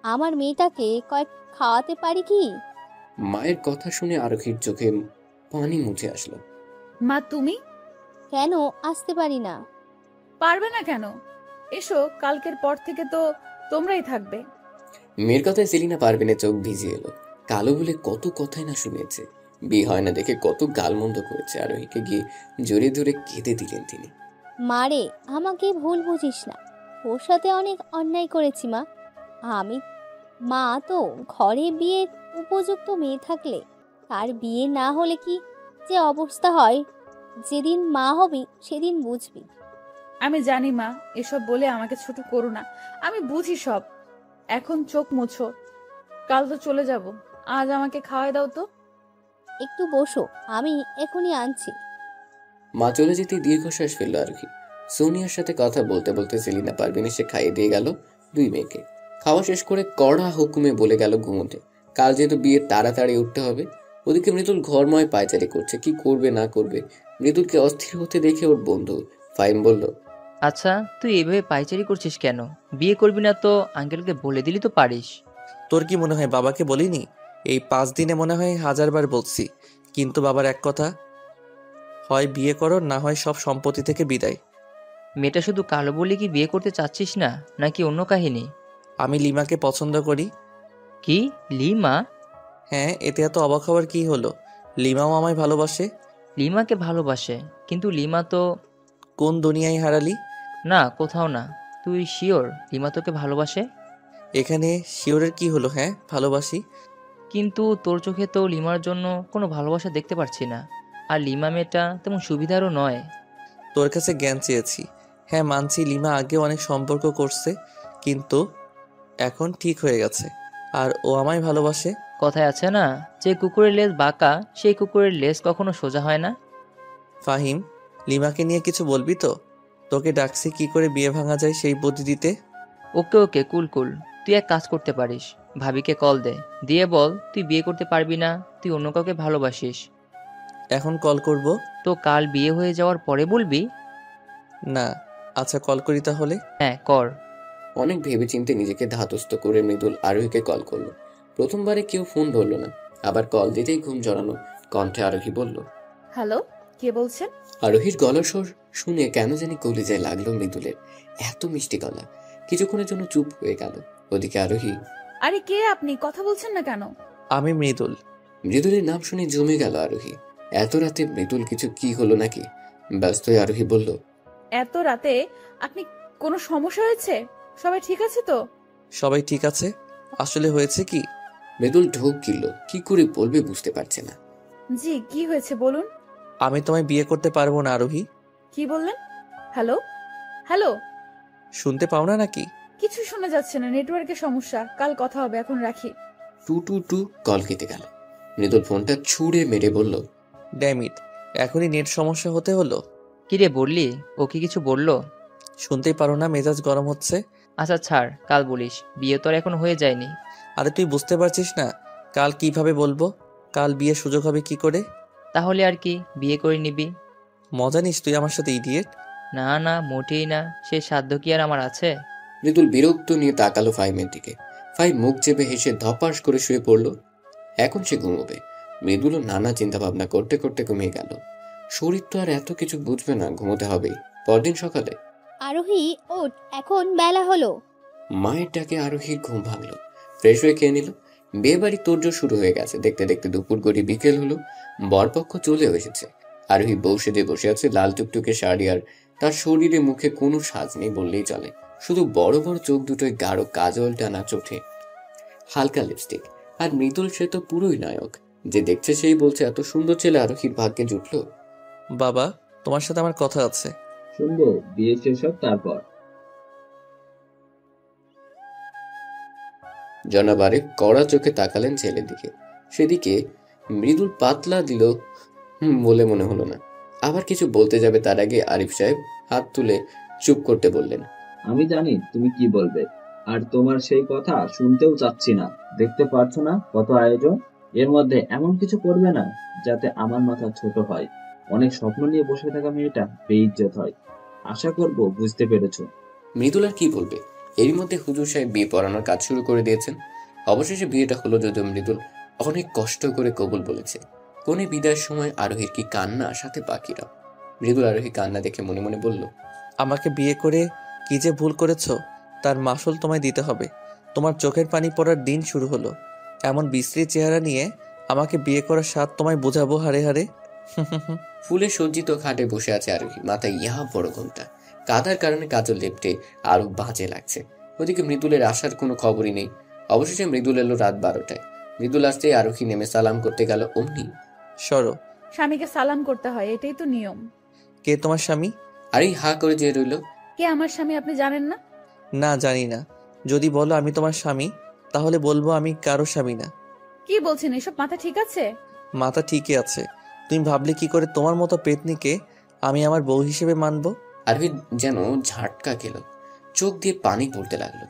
আমার মেয়েটাকে কয়েক খাওয়াতে পারি কি? মায়ের কথা শুনে আরোহীর চোখে পানি মুছে আসলো। মা তুমি কেন আসতে পারি না? পারবে না কেন? এসো, কালকের পর থেকে তো তোমরাই থাকবে। মেয়ের কথায় সেলিনা পারভিনের চোখ ভিজে এলো। কালো বলে কত কথাই না শুনেছে। বিয়ে হয় না দেখে কত গালমন্দ করেছে। আরোহীকে গিয়ে জড়িয়ে ধরে কেঁদে দিলেন তিনি। মারে, আমাকে ভুল বুঝিস না, ওর সাথে অনেক অন্যায় করেছি মা। আমি মা তো ঘরে বিয়ের উপযুক্ত মেয়ে থাকলে তার বিয়ে না হলে কি যে অবস্থা হয়, যেদিন মা হবি সেদিন বুঝবি। আমি জানি মা, এসব বলে আমাকে ছোট করো না। আমি বুঝি সব। এখন চোখ মুছো, কাল তো চলে যাব। আজ আমাকে খাওয়াই দাও তো। একটু বসো, আমি এখনই আনছি। মা চলে যেতে দীর্ঘশ্বাস ফেলল আরোহী। সোনিয়ার সাথে কথা বলতে বলতে সেলিনা পারভিন এসে খাইয়ে দিয়ে গেল দুই মেয়েকে। খাওয়া শেষ করে কড়া হুকুমে বলে গেল ঘুমোতে। কাল যেহেতু বিয়ে তাড়াতাড়ি উঠতে হবে। ওদিকে মৃদুল ঘরময় পায়চারি করছে, কি করবে না করবে। মৃদুলকে অস্থির হতে দেখে ওর বন্ধু ফাইম বলল, আচ্ছা তুই এইভাবে পাইচারি করছিস কেন? বিয়ে করবি না তো আঙ্কেলকে বলে দিলি তো পারিস। তোর কি মনে হয় বাবাকে বলিনি? এই 5 দিনে মনে হয় 1000বার বলছি, কিন্তু বাবার এক কথা, হয় বিয়ে করো না হয় সব সম্পত্তি থেকে বিদায়। মেয়েটা শুধু কালো বলে কি বিয়ে করতে চাচ্ছিস না, নাকি অন্য কাহিনী? আমি লিমাকে পছন্দ করি। কি, লিমা? হ্যাঁ, এতে এত অবাক হওয়ার কি হলো? লিমাও আমায় ভালোবাসে। লিমাকে ভালোবাসে? কিন্তু লিমা তো... কোন দুনিয়ায় হারালি? না, কোথাও না। তুই শিওর লিমা তোকে ভালোবাসে? এখানে শিওরের কি হলো? হ্যাঁ, ভালোবাসি। কিন্তু তোর চোখে তো লিমার জন্য কোনো ভালোবাসা দেখতে পারছি না। আর লিমা মেয়েটা তেমন সুবিধারও নয়। তোর কাছে জ্ঞান চেয়েছি। হ্যাঁ মানছি, লিমা আগে অনেক সম্পর্ক করছে, কিন্তু এখন ঠিক হয়ে গেছে। আর ও আমায় ভালোবাসে। কথায় আছে না, যে কুকুরের লেজ বাঁকা সেই কুকুরের লেজ কখনো সোজা হয় না। ফাহিম, লিমাকে নিয়ে কিছু বলবি তো? তোকে ডাকছি কি করে বিয়ে ভাঙা যায় সেই বুদ্ধি দিতে। ওকে ওকে, কুল কুল। তুই এক কাজ করতে পারিস, ভাবিকে কল দে, দিয়ে বল তুই বিয়ে করতে পারবি না, তুই অন্য কাউকে ভালোবাসিস। এখন কল করব? তো কাল বিয়ে হয়ে যাওয়ার পরে বলবি। না, আচ্ছা কল করি তাহলে। হ্যাঁ কর। অনেক ভেবেচিন্তে নিজেকে ধাতস্থ করে মৃদুল আরোহীকে কল করলো। প্রথমবারে কেউ ফোন ধরলো না, আবার কল দিতেই ঘুম জড়ানো কণ্ঠে আরোহী বলল, হ্যালো, কে বলছেন? আরোহীর গলার স্বর শুনে কেন জানি কলিজায় লাগলো মৃদুলের। এত মিষ্টি গলা। কিছুক্ষণের জন্য চুপ হয়ে গেল। ওদিকে আরোহী, আরে কে আপনি? কথা বলছেন না কেন? আমি মৃদুল। মৃদুলের নাম শুনে জমে গেল আরোহী। এত রাতে মৃদুল কিছু কি হলো নাকি? ব্যস্ত হয়ে আরোহী বলল, এত রাতে আপনি, কোনো সমস্যা হয়েছে? সবাই ঠিক আছে তো? সবাই ঠিক আছে। আসলে হয়েছে কি? মৃদুল ঢোক গিলল, কি করে বলবে বুঝতে পারছে না। জি, কি হয়েছে বলুন। আমি তোমায় বিয়ে করতে পারবো না আরোহী। কি বললেন? হ্যালো হ্যালো, শুনতে পাও না নাকি? কিছু শোনা যাচ্ছে না, নেটওয়ার্কের সমস্যা। কাল কথা হবে, এখন রাখি। টু টু টু কল কেটে গেল। মৃদুল ফোনটা ছুঁড়ে মেরে বলল, ড্যামিট, এখনই নেট সমস্যা হতে হলো। কিরে বললি? ও কি কিছু বললো? শুনতেই পারো না মেজাজ গরম হচ্ছে? আচ্ছা ছাড়, কাল বলিস, বিয়ে তো আর এখন হয়ে যায়নি। আরে তুই বুঝতে পারছিস না কাল কিভাবে বলবো? কাল বিয়ের সুযোগ হবে কি করে? তাহলে আর কি, বিয়ে করে নিবি। মজা নিস তুই আমার সাথে, ইডিয়েট। না না, মোটেই না, সে সাধ্য কি আর আমার আছে? মৃদুল বিরক্ত নিয়ে তাকালো ফাইমের দিকে। ফাইম মুখ চেপে হেসে ধপাস করে শুয়ে পড়ল। এখন সে ঘুমোবে। মৃদুলও নানা চিন্তা ভাবনা করতে করতে ঘুমিয়ে গেল। শরীর তো আর এত কিছু বুঝবে না, ঘুমোতে হবেই। পরদিন সকালে আরোহী ওঠ, এখন বেলা হলো। মায়ের ডাকে আরোহীর ঘুম ভাঙলো। ফ্রেশ হয়ে খেয়ে নিল। বিয়ে বাড়ি তোড়জোড় শুরু হয়ে গেছে। দেখতে দেখতে দুপুর গড়ি বিকেল হলো। বরপক্ষ চলেও এসেছে। আরোহী বউ সেজে বসে আছে, লাল টুকটুকে শাড়ি, আর তার শরীরে মুখে কোনো সাজ নেই বললেই চলে। শুধু বড় বড় চোখ দুটোয় গাঢ় কাজল টানা চোখে হালকা লিপস্টিক। আর মৃদুল সে তো পুরোই নায়ক। যে দেখছে সেই বলছে এত সুন্দর ছেলে আরোহীর ভাগ্যে জুটলো। বাবা, তোমার সাথে আমার কথা আছে। শুনবো, বিয়ে শেষ হোক তারপর। জনাব আরিফ কড়া চোখে তাকালেন ছেলের দিকে। সেদিকে মৃদুল পাতলা দিল বলে মনে হলো না। আবার কিছু বলতে যাবে তার আগে আরিফ সাহেব হাত তুলে চুপ করতে বললেন, আমি জানি তুমি কি বলবে, আর তোমার সেই কথা শুনতেও চাচ্ছি না। দেখতে পারছো না কত আয়োজন, এর মধ্যে এমন কিছু করবে না যাতে আমার মাথা ছোট হয়। অনেক স্বপ্ন নিয়ে বসে থাকা মেয়েটা বেইজ্জত হয়। আশা করব বুঝতে পেরেছো। মৃদুল আর কি বলবে? এরই মধ্যে হুজুর সাহেব বিয়ে পড়ানোর কাজ শুরু করে দিয়েছেন। অবশেষে বিয়েটা হলো, যদিও মৃদুল অনেক কষ্ট করে কবুল বলেছে। কোনে বিদায়ের সময় আরোহীর কি কান্না, সাথে বাকিরা। মৃদুল আরোহী কান্না দেখে মনে মনে বলল, আমাকে বিয়ে করে কি যে ভুল করেছো তার মাসুল তোমায় দিতে হবে। তোমার চোখের পানি পড়ার দিন শুরু হলো। এমন বিশ্রী চেহারা নিয়ে আমাকে বিয়ে করার স্বাদ তোমায় বোঝাবো হারে হারে। ফুলে সজ্জিত খাটে বসে আছে আরোহী, মাথায় ইহা বড় ঘোমটা। কাদার কারণে কাজল লেপটে আরো বাজে লাগছে। ওদিকে মৃদুলের আসার কোনো খবরই নেই। অবশেষে মৃদুল এলো রাত 12টায়। মৃদুল আসতেই আরোহী নেমে সালাম করতে গেল। অমনি, সরো। স্বামীকে সালাম করতে হয়, এটাই তো নিয়ম। কে তোমার স্বামী? আরে হা করে যে রইল। কে আমার স্বামী আপনি জানেন না? না, জানি না। যদি বলো আমি তোমার স্বামী, তাহলে বলবো আমি কারো স্বামী না। কি বলছেন এসব? মাথা ঠিক আছে? মাথা ঠিকই আছে। তুমি ভাবলে কি করে তোমার মতো পেতনিকে আমি আমার বউ হিসেবে মানবো? আরোহী যেন ঝাটকা খেল, চোখ দিয়ে পানি পড়তে লাগলো।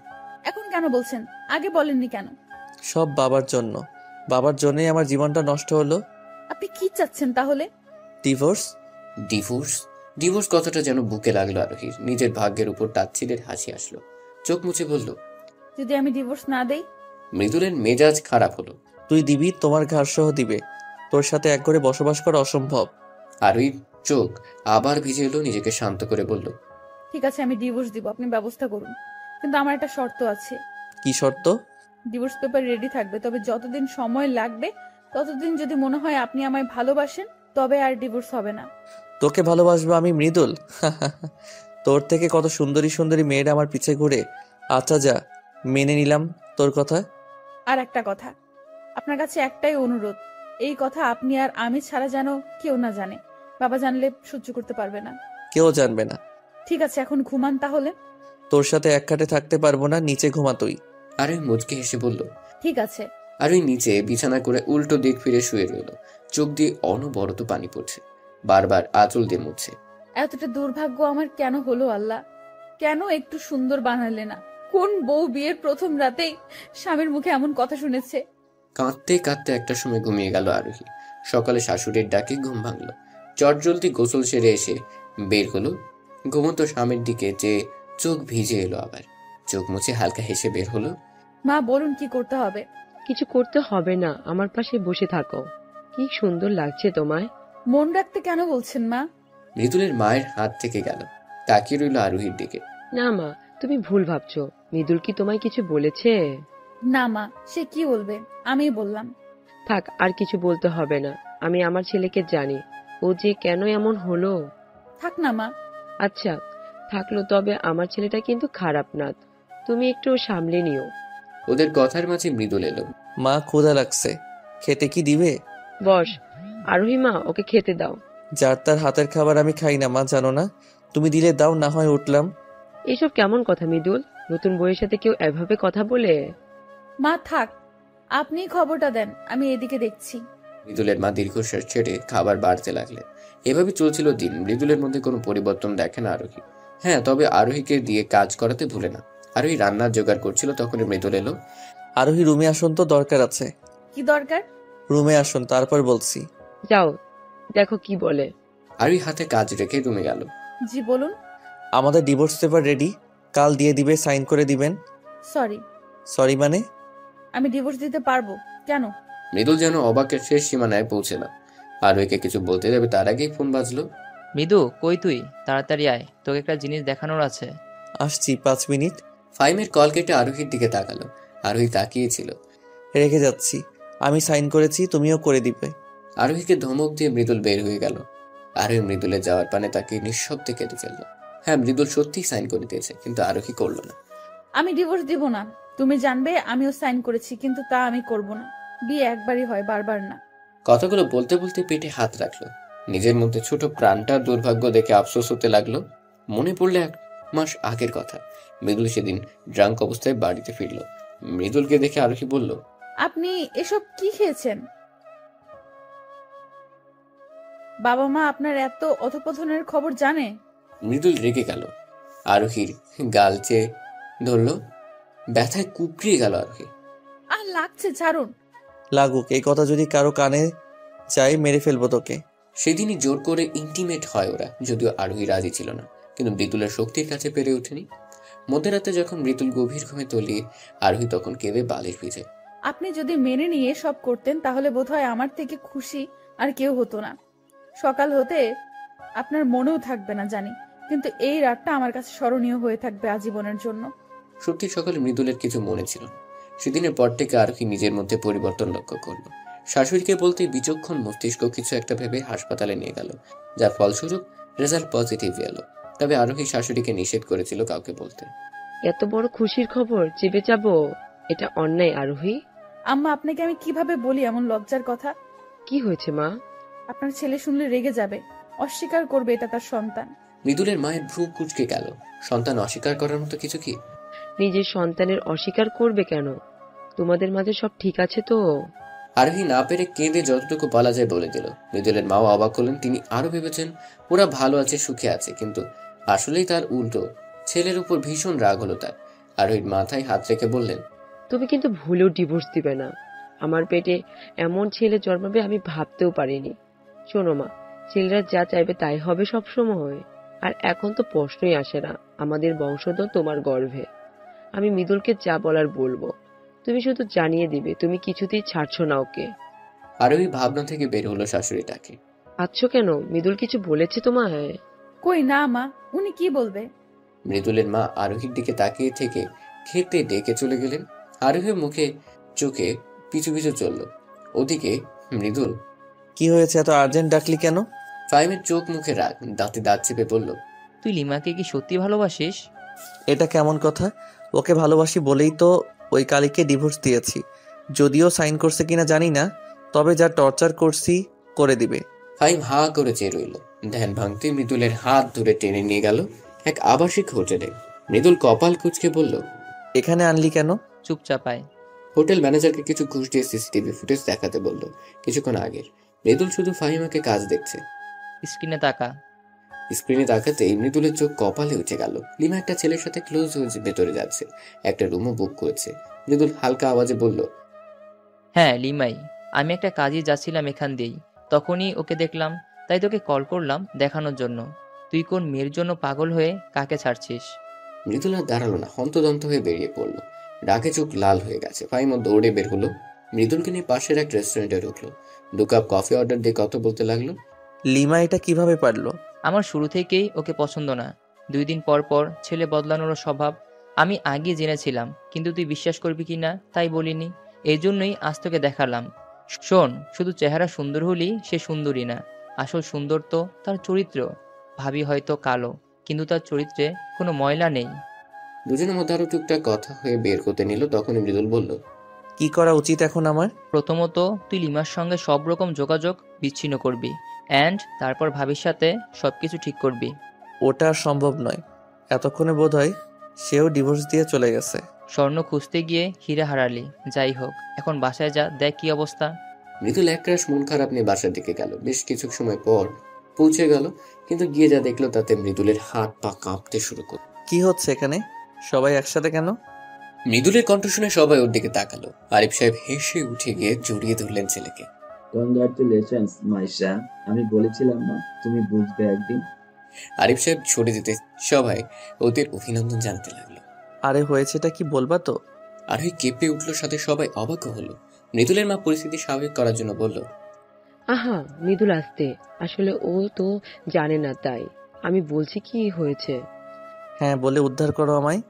এখন কেন বলছেন? আগে বলেননি কেন? সব বাবার জন্য। বাবার জন্যই আমার জীবনটা নষ্ট হলো। আপনি কি চাচ্ছেন তাহলে? ডিভোর্স। ডিভোর্স? ডিভোর্স কথাটা যেন বুকে লাগলো আরোহীর। নিজের ভাগ্যের উপর তাচ্ছিলের হাসি আসলো। চোখ মুছে বলল, যদি আমি ডিভোর্স না দেই? মৃদুলের মেজাজ খারাপ হলো। তুই দিবি, তোমার ঘাড় সহ দিবে। তোর সাথে এক ঘরে বসবাস করা অসম্ভব। আরোহীর চোখ আবার ভিজে এলো। নিজেকে শান্ত করে বলল, ঠিক আছে, আমি ডিভোর্স দিব, আপনি ব্যবস্থা করুন। কিন্তু আমার একটা শর্ত আছে। কি শর্ত? ডিভোর্স পেপার রেডি থাকবে, তবে যতদিন সময় লাগবে ততদিন যদি মনে হয় আপনি আমায় ভালোবাসেন তবে আর ডিভোর্স হবে না। তোকে ভালোবাসবো আমি, মৃদুল? তোর থেকে কত সুন্দরী সুন্দরী মেয়েরা আমার পিছে ঘুরে। আচ্ছা যা, মেনে নিলাম তোর কথা। আর একটা কথা, আপনার কাছে একটাই অনুরোধ, এই কথা আপনি আর আমি ছাড়া যেন কেউ না জানে। বাবা জানলে সহ্য করতে পারবে না। কেউ জানবে না। ঠিক আছে, এখন ঘুমান তাহলে। তোর সাথে এক খাটে থাকতে পারবো না, নিচে ঘুমা তুই। আরোহী মুচকে হেসে বলল, ঠিক আছে। আরোহী নিচে বিছানা করে উল্টো দিক ফিরে শুয়ে রইল। চোখ দিয়ে অনবরত পানি পড়ছে, বারবার আঁচল দিয়ে মুছছে। এতটা দুর্ভাগ্য আমার কেন হলো আল্লাহ? কেন একটু সুন্দর বানালে না? কোন বউ বিয়ের প্রথম রাতেই স্বামীর মুখে এমন কথা শুনেছে? কাঁদতে কাঁদতে একটা সময় ঘুমিয়ে গেল আরোহী। সকালে শাশুড়ির ডাকে ঘুম ভাঙল। চটজলদি গোসল সেরে এসে বের হলো। ঘুমন্ত স্বামীর দিকে যে চোখ ভিজে এলো। আবার চোখ মুছে হালকা হেসে বের হলো। মা বলুন কি করতে হবে? কিছু করতে হবে না, আমার পাশে বসে থাকো। কি সুন্দর লাগছে তোমায়। মন রাখতে কেন বলছেন মা? মৃদুলের মায়ের হাত থেকে গেল, তাকিয়ে রইল আরোহীর দিকে। না মা, তুমি ভুল ভাবছো। মৃদুল কি তোমায় কিছু বলেছে? না মা, সে কি বলবে? আমিই বললাম। থাক, আর কিছু বলতে হবে না। আমি আমার ছেলেকে জানি, ও যে কেন এমন হলো। থাক না মা। আচ্ছা থাকলো, তবে আমার ছেলেটা কিন্তু খারাপ না, তুমি একটু সামলে নিও। ওদের কথার মাঝে মৃদুল এলো। মা, ক্ষুধা লাগছে, খেতে কি দিবে? বস। আরোহী মা, ওকে খেতে দাও। যার তার হাতের খাবার আমি খাই না মা, জানো না? তুমি দিলে দাও, না হয় উঠলাম। এসব কেমন কথা মৃদুল? নতুন বউয়ের সাথে কেউ এভাবে কথা বলে? মা থাক, আপনি খবরটা দেন, আমি এদিকে দেখছি। মৃদুলের মা দীর্ঘশ্বাস ছেড়ে খাবার বাড়তে লাগলেন। এভাবে চলছিল দিন। মৃদুলের মধ্যে কোনো পরিবর্তন দেখে না আরোহী। হ্যাঁ, তবে আরোহীকে দিয়ে কাজ করাতে ভুলে না। আরোহী রান্নার জোগাড় করছিল, তখনই মৃদুল এলো। আরোহী, রুমে আসুন তো, দরকার আছে। কি দরকার? রুমে আসুন, তারপর বলছি। যাও, দেখো কি বলে। আরোহী হাতে কাজ রেখে রুমে গেল। জি বলুন। আমাদের ডিভোর্স পেপার রেডি, কাল দিয়ে দিবে, সাইন করে দিবেন। সরি। সরি মানে? আমি ডিভোর্স দিতে পারবো। কেন? মৃদুল যেন অবাকের শেষ সীমানায় পৌঁছলাম। আরোহীকে কিছু বলতে যাবে তার আগেই ফোন বাজলো। মৃদু, কই তুই? তাড়াতাড়ি আয়, তোকে একটা জিনিস দেখানোর আছে। আসছি, 5 মিনিট। ফাইমের কল কেটে আরোহীর দিকে তাকালো। আরোহী তাকিয়েছিল। রেখে যাচ্ছি, আমি সাইন করেছি, তুমিও করে দিবে। আরোহীকে ধমক দিয়ে মৃদুল বের হয়ে গেল। আরোহী মৃদুলের যাওয়ার পানে তাকে নিঃশব্দে কেটে ফেলল। হ্যাঁ, মৃদুল সত্যিই সাইন করে দিয়েছে, কিন্তু আরোহী করলো না। আমি ডিভোর্স দিব না। তুমি জানবে আমিও সাইন করেছি, কিন্তু তা আমি করব না। বিয়ে একবারই হয়, বারবার না। কথাগুলো বলতে বলতে পেটে হাত রাখলো। নিজের মধ্যে ছোট প্রাণটা দুর্ভাগ্য দেখে আফসোস হতে লাগলো। মনে পড়লে 1 মাস আগের কথা। মৃদুল সেদিন ড্রাঙ্ক অবস্থায় বাড়িতে ফিরল। মৃদুলকে দেখে আরোহী বলল, আপনি এসব কি খেয়েছেন? বাবা মা আপনার এত অধপতনের খবর জানে? মৃদুল রেগে গেল। আরোহীর গাল চেয়ে ধরল। ব্যথায় কুকড়িয়ে গেল আরোহী। আর লাগছে, ছাড়ুন। লাগুক, এই কথা যদি কারো কানে চাই, মেরে ফেলবো তোকে। সেদিনই জোর করে ইন্টিমেট হয় ওরা, যদিও আরোহী রাজি ছিল না, কিন্তু মৃদুলের শক্তির কাছে পেরে ওঠেনি। মধ্যরাতে যখন মৃদুল গভীর ঘুমে তলিয়ে, আরোহী তখন কেঁদে বালিশ ভিজে। আপনি যদি মেনে নিয়ে সব করতেন তাহলে বোধহয় আমার থেকে খুশি আর কেউ হতো না। সকাল হতে আপনার মনেও থাকবে না জানি, কিন্তু এই রাতটা আমার কাছে স্মরণীয় হয়ে থাকবে আজীবনের জন্য। সত্যি সকালে মৃদুলের কিছু মনে ছিল না। সেদিনের পর থেকে আরোহী নিজের মধ্যে পরিবর্তন লক্ষ্য করলো। শাশুড়িকে বলতে বিচক্ষণ মস্তিষ্ক কিছু একটা ভেবে হাসপাতালে নিয়ে গেল, যার ফলস্বরূপ রেজাল্ট পজিটিভ এলো। তবে আরোহী শাশুড়িকে নিষেধ করেছিল কাউকে বলতে। এত বড় খুশির খবর চেপে যাবো, এটা অন্যায় আরোহী। আম্মা, আপনাকে আমি কিভাবে বলি এমন লজ্জার কথা? কি হয়েছে মা? আপনার ছেলে শুনলে রেগে যাবে, অস্বীকার করবে এটা তার সন্তান। মৃদুলের মায়ের ভ্রু কুঁচকে গেল। সন্তান অস্বীকার করার মতো কিছু কি? নিজের সন্তানের অস্বীকার করবে কেন? তোমাদের মাঝে সব ঠিক আছে তো? আরোহী না পেরে কেঁদে যতটুকু বলা যায় বলে দিল। মৃদুলের মাও অবাক হলেন। তিনি আরো ভেবেছেন ওরা ভালো আছে, সুখে আছে, কিন্তু আসলেই তার উল্টো। ছেলের উপর ভীষণ রাগ হলো তার। আরোহীর মাথায় হাত রেখে বললেন, তুমি কিন্তু ভুলেও ডিভোর্স দিবে না। আমার পেটে এমন ছেলে জন্মাবে আমি ভাবতেও পারিনি। শোনো মা, ছেলেরা যা চাইবে তাই হবে সব সময়। আর এখন তো প্রশ্নই আসে না, আমাদের বংশধর তোমার গর্ভে। আমি মৃদুলকে যা বলার বলবো, তুমি শুধু জানিয়ে দিবে তুমি কিছুতেই ছাড়ছো না ওকে। আরোহী ভাবনা থেকে বের হলো শাশুড়িটাকে। আচ্ছা কেন, মৃদুল কিছু বলেছে তোমায়? কই না মা, উনি কি বলবে? মৃদুলের মা আরোহীর দিকে তাকিয়ে থেকে খেতে ডেকে চলে গেলেন। আরোহীর মুখে চোখে পিছু পিছু চলল। ওদিকে মৃদুল, কি হয়েছে, এত আর্জেন্ট ডাকলি কেন? ফাহিমের চোখ মুখে রাগ, দাঁতে দাঁত চেপে বলল, তুই লিমাকে কি সত্যি ভালোবাসিস? এটা কেমন কথা? ওকে ভালোবাসি বলেই তো ওই কালীকে ডিভোর্স দিয়েছি। যদিও সাইন করছে কিনা জানি না, তবে যা টর্চার করছি করে দিবে। ফাহিম হা করে চেয়ে রইল। ধ্যান ভাঙতে মৃদুলের হাত ধরে টেনে নিয়ে গেল এক আবাসিক হোটেলে। মৃদুল কপাল কুঁচকে বলল, এখানে আনলি কেন? চুপচাপায়। হোটেল ম্যানেজারকে কিছু ঘুষ দিয়ে সিসিটিভি ফুটেজ দেখাতে বলল কিছুক্ষণ আগের। মৃদুল শুধু ফাহিমাকে কাজ দেখছে। স্ক্রিনে তাকা। স্ক্রিনে তাকাতেই মৃদুলের চোখ কপালে উঠে গেল। লিমা একটা ছেলের সাথে ক্লোজ হয়ে ভেতরে যাচ্ছে, একটা রুমও বুক করেছে। মৃদুল হালকা আওয়াজে বলল, হ্যাঁ লিমাই, আমি একটা কাজে যাচ্ছিলাম এখান দিয়েই, তখনই ওকে দেখলাম, তাই তোকে কল করলাম দেখানোর জন্য তুই কোন মেয়ের জন্য পাগল হয়ে কাকে ছাড়ছিস। মৃদুল আর দাঁড়ালো না, হন্তদন্ত হয়ে বেরিয়ে পড়লো। রাগে চোখ লাল হয়ে গেছে। ফাহিমও দৌড়ে বের হলো। মৃদুলকে নিয়ে পাশের এক রেস্টুরেন্টে ঢুকলো। 2 কাপ কফি অর্ডার দিয়ে কথা বলতে লাগলো। লিমা এটা কিভাবে পারলো? আমার শুরু থেকেই ওকে পছন্দ না। 2 দিন পর পর ছেলে বদলানোর স্বভাব আমি আগে জেনেছিলাম, কিন্তু তুই বিশ্বাস করবি কি না তাই বলিনি। এই জন্যই আজ তোকে দেখালাম। শোন, শুধু চেহারা সুন্দর হলেই সে সুন্দরী না, আসল সুন্দর তো তার চরিত্র। ভাবি হয়তো কালো, কিন্তু তার চরিত্রে কোনো ময়লা নেই। দুজনের মধ্যে আরো টুকটাক কথা হয়ে বের করতে নিল। তখনই মৃদুল বলল, কি করা উচিত এখন আমার? প্রথমত তুই লিমার সঙ্গে সব রকম যোগাযোগ বিচ্ছিন্ন করবি, অ্যান্ড তারপর ভাবির সাথে সবকিছু ঠিক করবি। ওটা আর সম্ভব নয়। এতক্ষণে বোধহয় সেও ডিভোর্স দিয়ে চলে গেছে। স্বর্ণ খুঁজতে গিয়ে হীরা হারালি। যাই হোক, এখন বাসায় যা, দেখ কি অবস্থা। মৃদুল একরাশ মন খারাপ নিয়ে বাসার দিকে গেল। বেশ কিছু সময় পর পৌঁছে গেল, কিন্তু গিয়ে যা দেখলো তাতে মৃদুলের হাত পা কাঁপতে শুরু করল। কি হচ্ছে এখানে? সবাই একসাথে কেন? মৃদুলের কণ্ঠ শুনে সবাই ওর দিকে তাকালো। আরিফ সাহেব হেসে উঠে গিয়ে জড়িয়ে ধরলেন ছেলেকে। কংগ্রাচুলেশনস মাইশা, আমি বলেছিলাম না তুমি বুঝবে একদিন। আরিফ সাহেব ছড়ে দিতে সবাই ওদের অভিনন্দন জানাতে লাগলো। আরে হয়েছেটা কি বলবা তো? আর ওই কেঁপে উঠলো, সাথে সবাই অবাক হলো। মৃদুলের মা পরিস্থিতি স্বাভাবিক করার জন্য বলল, আহা মৃদুল আসতে, আসলে ও তো জানে না, তাই আমি বলছি কি হয়েছে। হ্যাঁ, বলে উদ্ধার করো আমায়।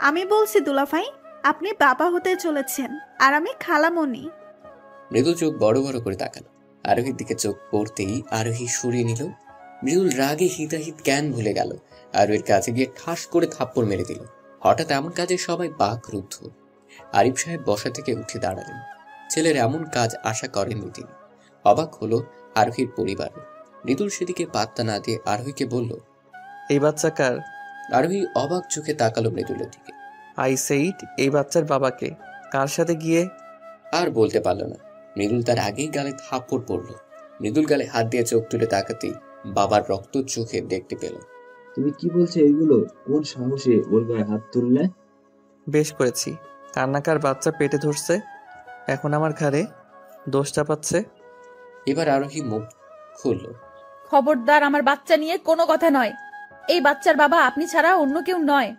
আমি বলছি দুলাভাই, আপনি বাবা হতে চলেছেন আর আমি খালামণি। মৃদুল চোখ বড় বড় করে তাকালো। আরোহীর দিকে চোখ পড়তেই আরোহী সরিয়ে নিল। মৃদুল রাগে হিতাহিত জ্ঞান ভুলে গেল। আরোহীর কাছে গিয়ে ঠাস করে থাপ্পড় মেরে দিল। হঠাৎ এমন কাজে সবাই বাকরুদ্ধ। আরিফ সাহেব বসা থেকে উঠে দাঁড়ালেন। ছেলের এমন কাজ আশা করেননি তিনি। অবাক হলো আরোহীর পরিবার। মৃদুল সেদিকে পাত্তা না দিয়ে আরোহীকে বলল, এই বাচ্চা কার? আরোহী অবাক চোখে তাকালো মৃদুলের দিকে। আই সেইড, এই বাচ্চার বাবাকে। কার সাথে গিয়ে? আর বলতে পারল না। মৃদুল তার আগেই গালে থাপ্পড় পড়ল। মৃদুল গালে হাত দিয়ে চোখ তুলে তাকাতেই বাবার রক্ত চোখে দেখতে পেল। তুমি কি বলছো এগুলো? কোন সাহসে ওর গায়ে হাত তুললে? বেশ করেছি। কান্নাকার বাচ্চা পেটে ধরছে, এখন আমার ঘাড়ে দোষ চাপাচ্ছে। এবার আরোহী মুখ খুলল। খবরদার, আমার বাচ্চা নিয়ে কোনো কথা নয়। এই বাচ্চার বাবা আপনি ছাড়া অন্য কেউ নয়।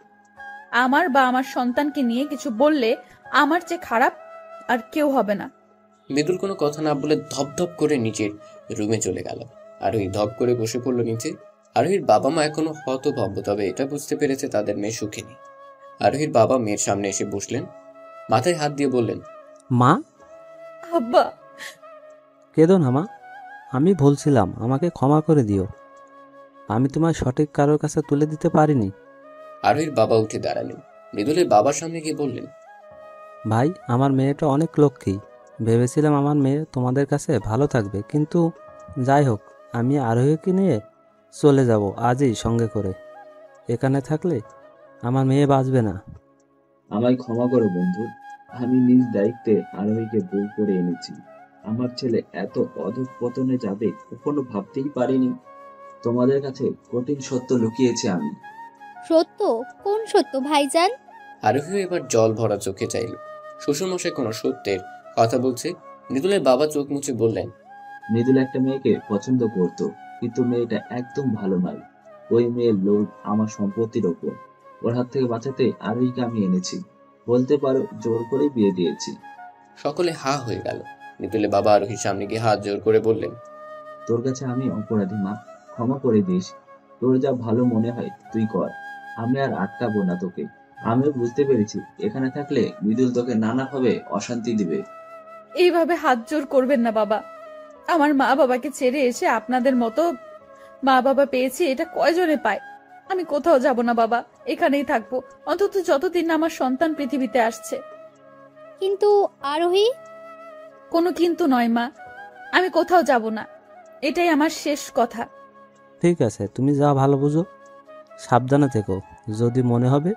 আমার বা আমার সন্তানকে নিয়ে কিছু বললে আমার চেয়ে খারাপ আর কেউ হবে না। মৃদুল কোনো কথা না বলে ধপধপ করে নিচের রুমে চলে গেল। আরোহী ধপ করে বসে পড়লো নিচে। আরোহীর বাবা মা এখনো হতভম্ব, তবে এটা বুঝতে পেরেছে তাদের মেয়ে সুখে নেই। আরোহীর বাবা মেয়ের সামনে এসে বসলেন, মাথায় হাত দিয়ে বললেন, মা। আব্বা। কেঁদো না মা, আমি ভুলছিলাম, আমাকে ক্ষমা করে দিও। আমি তোমায় সঠিক কারোর কাছে তুলে দিতে পারিনি। আরোহীর বাবা উঠে দাঁড়ালেন। মৃদুলের বাবার সামনে গিয়ে বললেন, ভাই, আমার মেয়েটা অনেক লক্ষ্মী। ভেবেছিলাম আমার মেয়ে তোমাদের কাছে ভালো থাকবে, কিন্তু যাই হোক, আমি আরোহীকে নিয়ে চলে যাব আজই সঙ্গে করে। এখানে থাকলে আমার মেয়ে বাঁচবে না। আমায় ক্ষমা করো বন্ধু, আমি নিজ দায়িত্বে আরোহীকে বউ করে এনেছি। আমার ছেলে এত অধঃপতনে যাবে কখনো ভাবতেই পারিনি। তোমাদের কাছে কঠিন সত্য লুকিয়েছি আমি। সত্য? কোন সত্য ভাইজান? আরোহীও এবার জল ভরা চোখে চাইল। শ্বশুরমশাই কোনো সত্যের কথা বলছে। মৃদুলের বাবা চোখ মুছে বললেন, মৃদুল একটা মেয়েকে পছন্দ করত, কিন্তু মেয়েটা একদম ভালো নয়। ওই মেয়ের লোভ আমার সম্পত্তির ওপর। ওর হাত থেকে বাঁচাতে আরোহীকে আমি এনেছি। বলতে পারো জোর করে বিয়ে দিয়েছি। সকলে হা হয়ে গেল। মৃদুলের বাবা আরোহীর সামনে গিয়ে হাত জোর করে বললেন, তোর কাছে আমি অপরাধী মা, ক্ষমা করে দিস। তোর যা ভালো মনে হয় তুই কর, আমি আর আটকাবো না তোকে। আমিও বুঝতে পেরেছি এখানে থাকলে মৃদুল তোকে নানাভাবে অশান্তি দিবে। এইভাবে হাত জোর করবেন না বাবা। আমার মা বাবাকে ছেড়ে এসে আপনাদের মতো মা বাবা পেয়েছি, এটা কয়জনে পায়। আমি কোথাও যাব না বাবা, এখানেই থাকবো, অন্তত যতদিন না আমার সন্তান পৃথিবীতে আসছে। কিন্তু আরোহী? কোনো কিন্তু নয় মা, আমি কোথাও যাব না, এটাই আমার শেষ কথা। ঠিক আছে, তুমি যা ভালো বুঝো। সাবধানে থেকো। যদি মনে হবে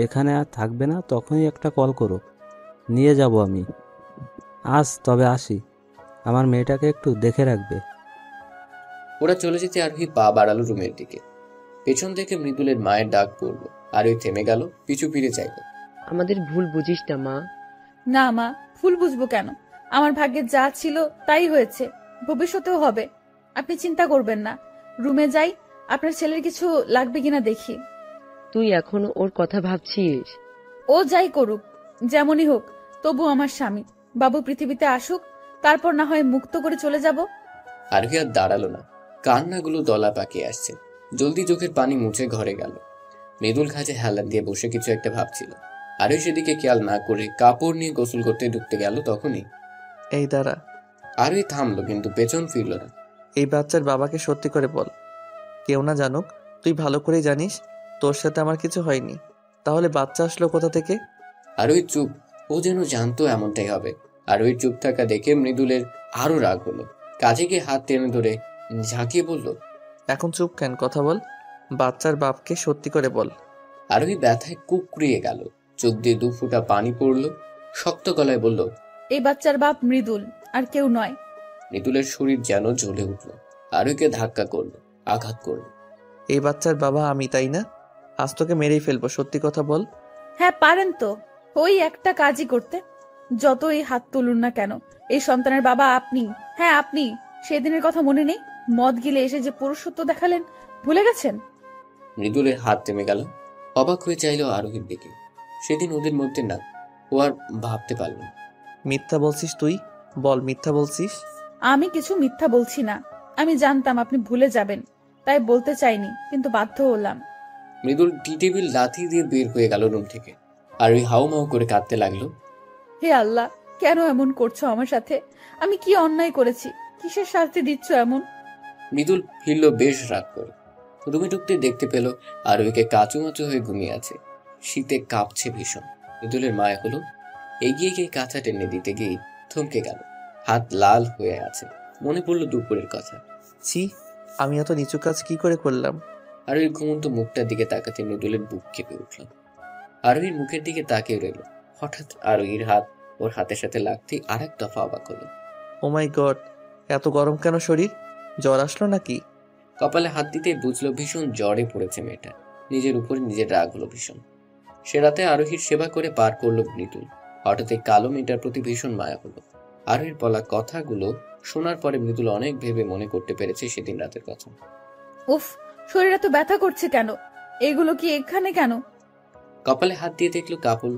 এখানে আর থাকবে না তখনই একটা কল করো, নিয়ে যাব আমি। আজ তবে আসি, আমার মেয়েটাকে একটু দেখে রাখবে। ওরা চলে যেতে আরোহী পা বাড়ালো রুমের দিকে। পেছন থেকে মৃদুলের মায়ের ডাক পড়লো। আরোহী থেমে গেল, পিছু ফিরে চাইল। আমাদের ভুল বুঝিস না মা। না মা, ভুল বুঝবো কেন? আমার ভাগ্যে যা ছিল তাই হয়েছে, ভবিষ্যতেও হবে। আপনি চিন্তা করবেন না। রুমে যাই, আপনার ছেলের কিছু লাগবে কিনা দেখি। তুই এখনো ওর কথা ভাবছিস? ও যাই করুক, যেমনই হোক, তবু আমার স্বামী। বাবু পৃথিবীতে আসুক, তারপর না হয় মুক্ত করে চলে যাব। আরোহী আর দাঁড়ালো না, কান্নাগুলো দলা পাকিয়ে আসছে। জলদি চোখের পানি মুছে ঘরে গেল। মৃদুল খাঁজে হেলা দিয়ে বসে কিছু একটা ভাবছিল। আরোহী সেদিকে খেয়াল না করে কাপড় নিয়ে গোসল করতে ঢুকতে গেল। তখনই এই দাঁড়া। আরোহী থামলো, কিন্তু পেছন ফিরল না। এই বাচ্চার বাবাকে সত্যি করে বল, কেউ না জানুক। তুই ভালো করেই জানিস তোর সাথে আমার কিছু হয়নি। তাহলে বাচ্চা আসলো কোথা থেকে? আরোহী চুপ। ও যেন জানতো এমনটাই হবে। আরোহীর চুপ থাকা দেখে মৃদুলের আরো রাগ হলো। কাজে গিয়ে হাত টেনে ধরে ঝাঁকিয়ে বলল, এখন চুপ কেন? কথা বল। বাচ্চার বাপকে সত্যি করে বল। আরোহী ব্যথায় কুকড়িয়ে গেল। চোখ দিয়ে 2 ফোঁটা পানি পড়লো। শক্ত গলায় বলল, এই বাচ্চার বাপ মৃদুল, আর কেউ নয়। মৃদুলের শরীর যেন জ্বলে উঠল। আরোহীকে ধাক্কা করলো, আঘাত করলো। এই বাচ্চার বাবা আমি, তাই না? আজ তোকে মেরেই ফেলবো, সত্যি কথা বল। হ্যাঁ পারেন তো, ওই একটা কাজই করতে। যতই হাত তুলুন না কেন, এই সন্তানের বাবা আপনি। হ্যাঁ আপনি। সেদিনের কথা মনে নেই? মদ গিলে এসে যে পুরুষত্ব দেখালেন, ভুলে গেছেন? মৃদুলের হাত থেমে গেল। অবাক হয়ে চাইল আরোহীর দিকে। সেদিন ওদের মধ্যে না, ও আর ভাবতে পারল না। মিথ্যা বলছিস তুই? বল, মিথ্যা বলছিস? আমি কিছু মিথ্যা বলছি না। আমি জানতাম আপনি ভুলে যাবেন, তাই বলতে চাইনি, কিন্তু বাধ্য হলাম। মৃদুল টি টেবিল লাথি দিয়ে বের হয়ে গেল রুম থেকে। আরোহী হাউমাউ করে কাঁদতে লাগলো। হে আল্লাহ, কেন এমন করছো আমার সাথে? আমি কি অন্যায় করেছি? কিসের শাস্তি দিচ্ছ এমন? মৃদুল ফিরল বেশ রাগ করে। রুমে ঢুকতে দেখতে পেল আরোহীকে কাচুমাচু হয়ে ঘুমিয়ে আছে। শীতে কাঁপছে ভীষণ। মৃদুলের মায়া হলো। এগিয়ে গিয়ে কাঁথা টেনে দিতে গিয়ে থমকে গেল। হাত লাল হয়ে আছে। মনে পড়লো দুপুরের কথা। ছি, আমি এত নিচু কাজ কি করে করলাম? আরোহীর ঘুমন্ত মুখটার দিকে তাকাতে মৃদুলের বুক কেঁপে উঠল। আরোহীর মুখের দিকে তাকিয়ে রইল। হঠাৎ আরোহীর হাত ওর হাতের সাথে লাগতেই আরেক দফা অবাক হলো। ও মাই গড, এত গরম কেন শরীর? জ্বর আসলো নাকি? কপালে হাত দিতেই বুঝলো ভীষণ জ্বরে পড়েছে মেয়েটা। নিজের উপরে নিজের রাগ হলো ভীষণ। সে রাতে আরোহীর সেবা করে পার করলো মৃদুল। হঠাৎ এই কালো মেয়েটার প্রতি ভীষণ মায়া হলো। আরোহীর বলা কথাগুলো শোনার পরে মৃদুল অনেক ভেবে মনে করতে পেরেছে সেদিন রাতের কথা। উফ, শরীর এত ব্যথা করছে কেন? এগুলো কি এখানে কেন? কপালে হাত দিয়ে দেখলো কাপড়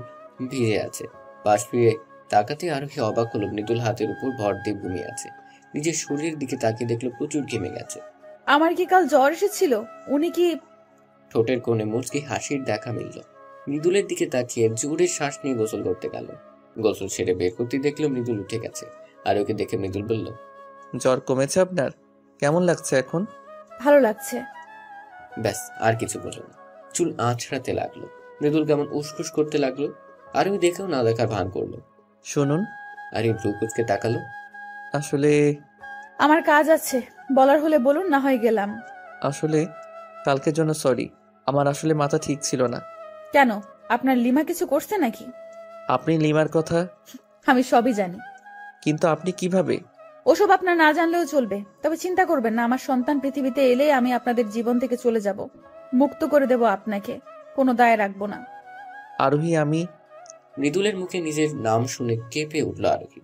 ভিজে আছে। পাশ ফিরে তাকাতে আরোহী অবাক হলো। মৃদুল হাতের উপর ভর দিয়ে ঘুমিয়ে আছে। নিজের শরীরের দিকে তাকিয়ে দেখলো প্রচুর ঘেমে গেছে। আমার কি কাল জ্বর এসেছিল? উনি কি? ঠোঁটের কোণে মুচকি হাসির দেখা মিলল। মৃদুলের দিকে তাকিয়ে জোরে শ্বাস নিয়ে গোসল করতে গেল। গোসল সেরে বের করতে দেখলো মৃদুল উঠে গেছে। আর ওকে দেখে মৃদুল বলল, জ্বর কমেছে আপনার? কেমন লাগছে এখন? ভালো লাগছে। ব্যাস, আর কিছু বলল না। চুল আঁচড়াতে লাগলো। মৃদুল কেমন উসখুস করতে লাগলো। আর ওই দেখেও না দেখার ভান করলো। শুনুন। আর এই ভ্রু কুচকে তাকালো। আসলে আমার কাজ আছে, বলার হলে বলুন, না হয় গেলাম। আসলে কালকের জন্য সরি। আমার আসলে মাথা ঠিক ছিল না। কেন, আপনার লিমা কিছু করছে নাকি? আপনি লিমার কথা? আমি সবই জানি। কিন্তু আপনি কিভাবে? ওসব আপনার না জানলেও চলবে, তবে চিন্তা করবেন না, আমার সন্তান পৃথিবীতে এলেই আমি আপনাদের জীবন থেকে চলে যাব, মুক্ত করে দেব আপনাকে, কোনো দায় রাখবো না। আরোহী, আমি মৃদুলের মুখে নিজের নাম শুনে কেঁপে উঠল আরোহী।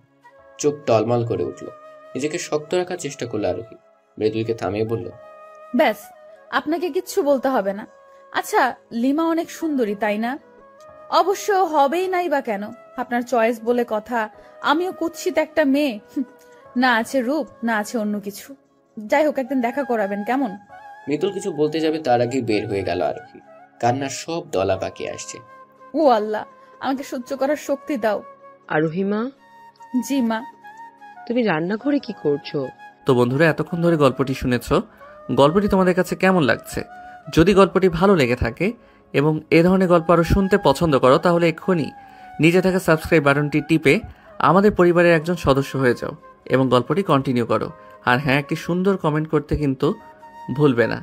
চোখ টলমল করে উঠল। নিজেকে শক্ত রাখার চেষ্টা করলো আরোহী। মৃদুলকে থামিয়ে বলল, ব্যাস, আপনাকে কিচ্ছু বলতে হবে না। আচ্ছা, লিমা অনেক সুন্দরী, তাই না? অবশ্য হবেই নাই বা কেন, আপনার চয়েস বলে কথা। আমিও কুৎসিত একটা মেয়ে, না আছে রূপ, না আছে অন্য কিছু। যাই হোক, একদিন দেখা করাবেন, কেমন? মৃদুল কিছু বলতে যাবে তার আগে বের হয়ে গেল আরোহী। কান্নার সব দলা পাকিয়ে আসছে। ও আল্লাহ, আমাকে সহ্য করার শক্তি দাও। আরোহী মা, জি মা। তুমি রান্নাঘরে কি করছো? তো বন্ধুরা, এতক্ষণ ধরে গল্পটি শুনেছো। গল্পটি তোমাদের কাছে কেমন লাগছে? যদি গল্পটি ভালো লেগে থাকে এবং এ ধরনের গল্প আরও শুনতে পছন্দ করো, তাহলে এক্ষুনি নিচে থাকা সাবস্ক্রাইব বাটনটি টিপে আমাদের পরিবারের একজন সদস্য হয়ে যাও এবং গল্পটি কন্টিনিউ করো। আর হ্যাঁ, একটি সুন্দর কমেন্ট করতে কিন্তু ভুলবে না।